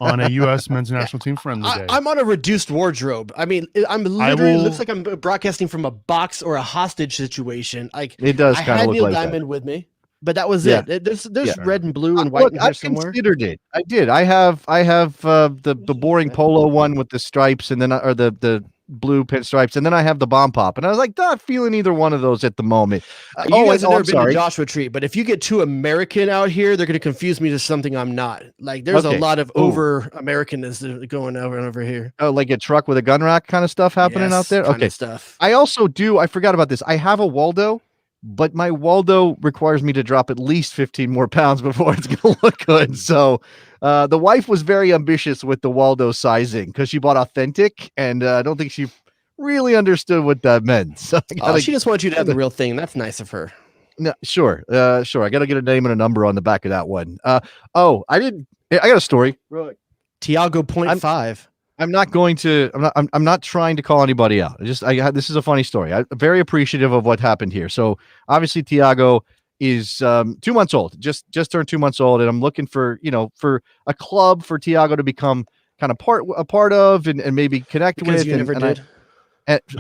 on a U.S. men's national team friendly day. I'm on a reduced wardrobe. I mean, I'm literally looks like I'm broadcasting from a box or a hostage situation. Like it does I kind of had look Neil like Diamond that. with me, but that was Yeah. it. There's Yeah. red and blue and white Look, in here I somewhere. considered it. I did. I have the boring polo one with the stripes and then or the blue pinstripes, and then I have the bomb pop, and I was like, not feeling either one of those at the moment. You guys have never I'm been sorry. to Joshua Tree, but if you get too American out here, they're going to confuse me to something I'm not. Like there's a lot of over Americanness going over here. Oh, like a truck with a gun rack kind of stuff happening out there. Kind Okay, of stuff. I also do. I forgot about this. I have a Waldo, but my Waldo requires me to drop at least 15 more pounds before it's going to look good. So the wife was very ambitious with the Waldo sizing because she bought authentic, and I don't think she really understood what that meant. So She just wants you to have the real thing. That's nice of her. No, sure. Sure. I got to get a name and a number on the back of that one. I got a story. Tiago 0.5. I'm not going to. I'm not trying to call anybody out. This is a funny story. I'm very appreciative of what happened here. So obviously Tiago is 2 months old. Just turned 2 months old, and I'm looking for for a club for Tiago to become kind of a part of and maybe connect Because with. you never did.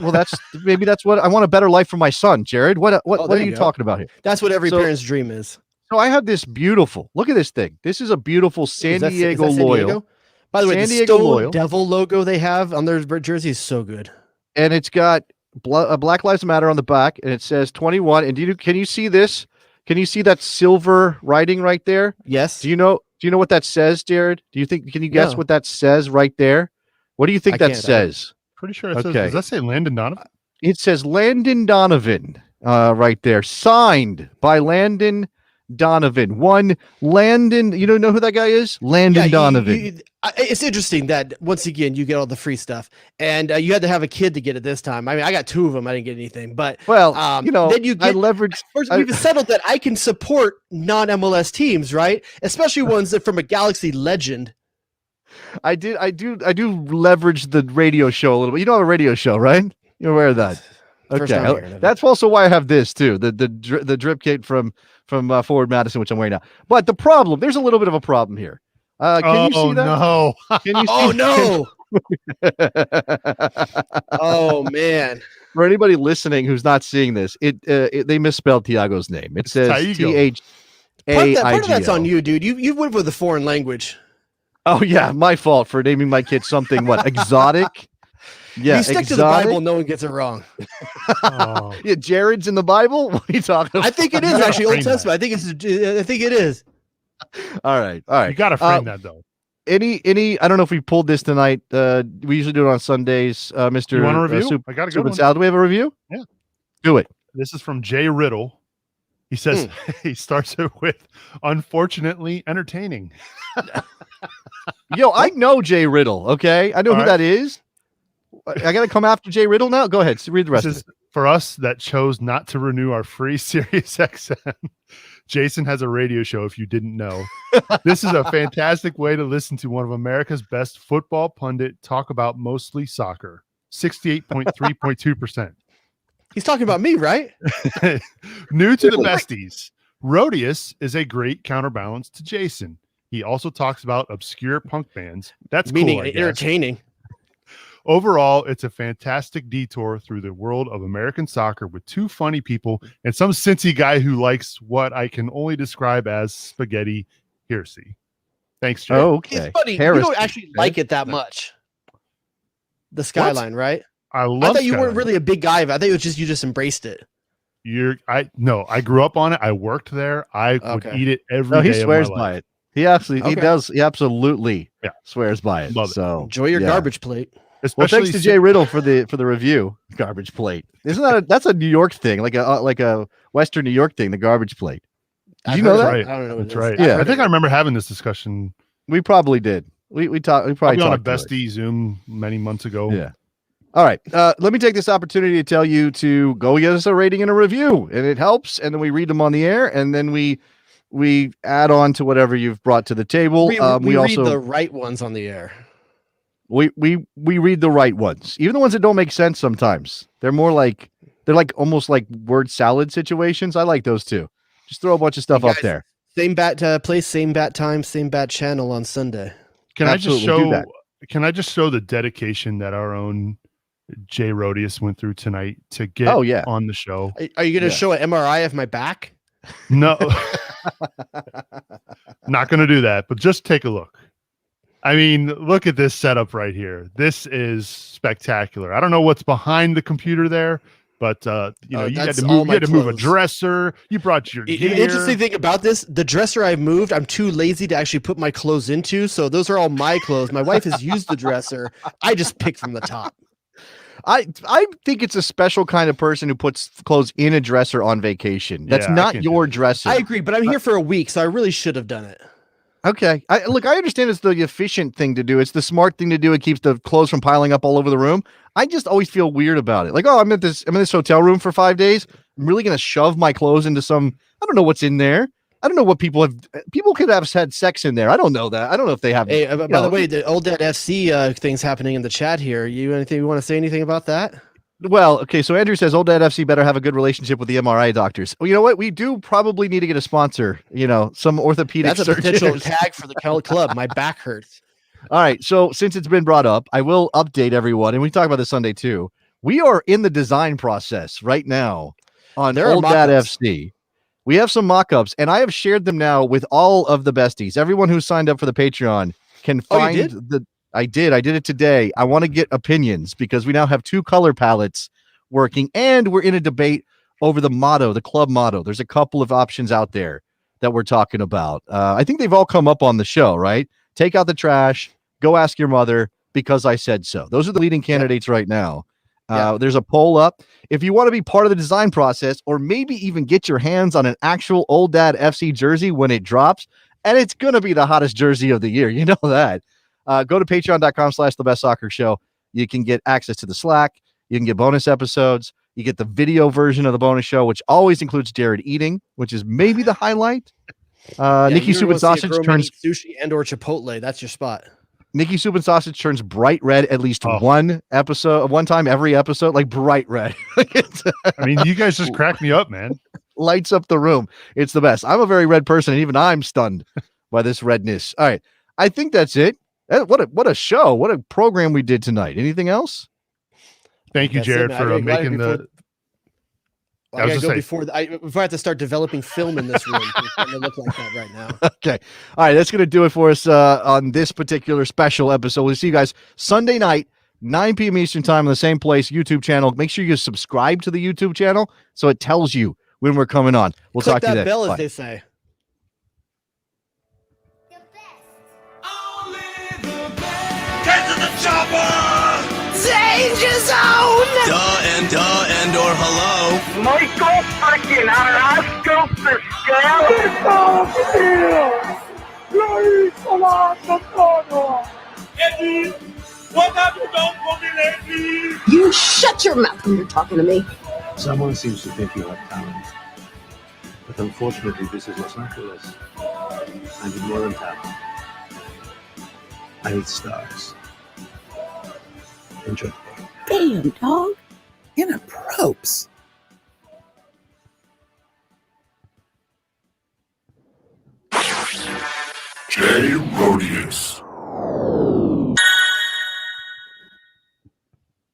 Well, that's what I want. A better life for my son, Jared. What are you talking about here? That's what every parent's dream is. So I have this beautiful. Look at this thing. This is a beautiful San Diego Loyal. By the way, San the Diego Stone Loyal. Devil logo they have on their jersey is so good. And it's got Black Lives Matter on the back, and it says 21. And can you see this? Can you see that silver writing right there? Yes. Do you know what that says, Jared? Can you guess what that says right there? What do you think that says? Pretty sure it says, does that say Landon Donovan? It says Landon Donovan right there, signed by Landon Donovan. One Landon, you don't know who that guy is? Landon Donovan. It's interesting that once again you get all the free stuff, and you had to have a kid to get it this time. I mean, I got two of them. I didn't get anything, but then you get. I leveraged. We've settled that I can support non-MLS teams, right? Especially ones that from a Galaxy legend. I do leverage the radio show a little bit. You know, a radio show, right? You're aware of that. Okay, that's also why I have this too. The drip kit from Forward Madison, which I'm wearing now. But there's a little bit of a problem here. Can you see that? No. Can you see Oh no. Oh man. For anybody listening who's not seeing this, they misspelled Tiago's name. It says THAIGO. Part of that's on you, dude. You went with a foreign language. Oh yeah, my fault for naming my kid something exotic. Yeah, you stick to the Bible, no one gets it wrong. Yeah, Jared's in the Bible. What are you talking about? I think it is actually Old Testament. I think it is. All right. You got to frame that though. Any? I don't know if we pulled this tonight. We usually do it on Sundays. Mr. You want a review? I got a good one. Salad. Do we have a review? Yeah. Do it. This is from Jay Riddle. He says he starts it with unfortunately entertaining. Yo, I know Jay Riddle. Okay, I know who that is. I got to come after Jay Riddle now. Go ahead. Read the rest of it. For us that chose not to renew our free Sirius XM, Jason has a radio show. If you didn't know, this is a fantastic way to listen to one of America's best football pundit talk about mostly soccer. 68.3.2%. He's talking about me, right? New to the Besties, Rhodius is a great counterbalance to Jason. He also talks about obscure punk bands. That's meaning cool, entertaining. Overall, it's a fantastic detour through the world of American soccer with two funny people and some Cincy guy who likes what I can only describe as spaghetti heresy. Thanks, Jay. Oh, okay. It's funny. You don't actually like it that much. The skyline, right? I love I thought you Skyline. weren't really a big guy of it. I think it was just you just embraced it. I grew up on it. I worked there. I would eat it every day. He swears by it. He does. He absolutely swears by it. Love it. So enjoy your garbage plate. Well, thanks to Jay Riddle for the review. Garbage plate. Isn't that that's a New York thing, like a Western New York thing? The garbage plate. Did you know that? Right. I don't know. That's right. Yeah, I think I remember having this discussion. We probably did. We talked. We probably on a talked Bestie Zoom many months ago. Yeah. All right. Let me take this opportunity to tell you to go give us a rating and a review, and it helps. And then we read them on the air, and then we add on to whatever you've brought to the table. We We read also the right ones on the air. we read the right ones, even the ones that don't make sense. Sometimes they're almost like word salad situations. I like those too. Just throw a bunch of stuff up there. Same bat place, same bat time, same bat channel on Sunday. Can Absolutely, do I just show? that. Can I just show the dedication that our own Jay Rodius went through tonight to get on the show? Are you going to show an MRI of my back? No, not going to do that. But just take a look. I mean, look at this setup right here. This is spectacular. I don't know what's behind the computer there, but you had to move a dresser. You brought your gear. The interesting thing about this, the dresser I moved, I'm too lazy to actually put my clothes into. So those are all my clothes. My wife has used the dresser. I just picked from the top. I think it's a special kind of person who puts clothes in a dresser on vacation. That's not your dresser. I agree, but I'm here for a week, so I really should have done it. Okay. I understand it's the efficient thing to do. It's the smart thing to do. It keeps the clothes from piling up all over the room. I just always feel weird about it. Like, I'm in this hotel room for 5 days. I'm really going to shove my clothes into I don't know what's in there. I don't know what people could have had sex in there. I don't know that. I don't know if they have. Hey, by the way, the Old Dad FC thing's happening in the chat here. You want to say anything about that? Well, okay. So Andrew says Old Dad FC better have a good relationship with the MRI doctors. Well, you know what? We do probably need to get a sponsor. Some orthopedic. That's a potential tag for the club. My back hurts. All right. So since it's been brought up, I will update everyone, and we talk about this Sunday too. We are in the design process right now on Old Dad FC. We have some mock-ups, and I have shared them now with all of the besties. Everyone who signed up for the Patreon can find I did it today. I want to get opinions because we now have 2 color palettes working, and we're in a debate over the motto, the club motto. There's a couple of options out there that we're talking about. I think they've all come up on the show, right? Take out the trash, go ask your mother because I said so. Those are the leading candidates right now. There's a poll up. If you want to be part of the design process, or maybe even get your hands on an actual Old Dad FC jersey when it drops, and it's going to be the hottest jersey of the year. You know that. Go to patreon.com/thebestsoccershow. You can get access to the Slack. You can get bonus episodes. You get the video version of the bonus show, which always includes Jared eating, which is maybe the highlight. Nikki Soup and Sausage turns sushi and/or Chipotle. That's your spot. Nikki Soup and Sausage turns bright red at least one time every episode, like bright red. I mean, you guys just crack me up, man. Lights up the room. It's the best. I'm a very red person, and even I'm stunned by this redness. All right. I think that's it. What a show. What a program we did tonight. Anything else? Thank you, Jared, for making the... I gotta go before I have to start developing film in this room. It's going to look like that right now. Okay. All right. That's going to do it for us on this particular special episode. We'll see you guys Sunday night, 9 p.m. Eastern time on the same place, YouTube channel. Make sure you subscribe to the YouTube channel so it tells you when we're coming on. We'll Click talk to you then. that bell, Bye. as they say. Get to the chopper! Danger zone! And or hello. Michael freaking Oscar Fiscal. You shut your mouth when you're talking to me. Someone seems to think you have talent. But unfortunately, this is Los Angeles. I need more than talent. I need stars. Enjoy. Damn, dog. Inappropriate. Jay Rodius.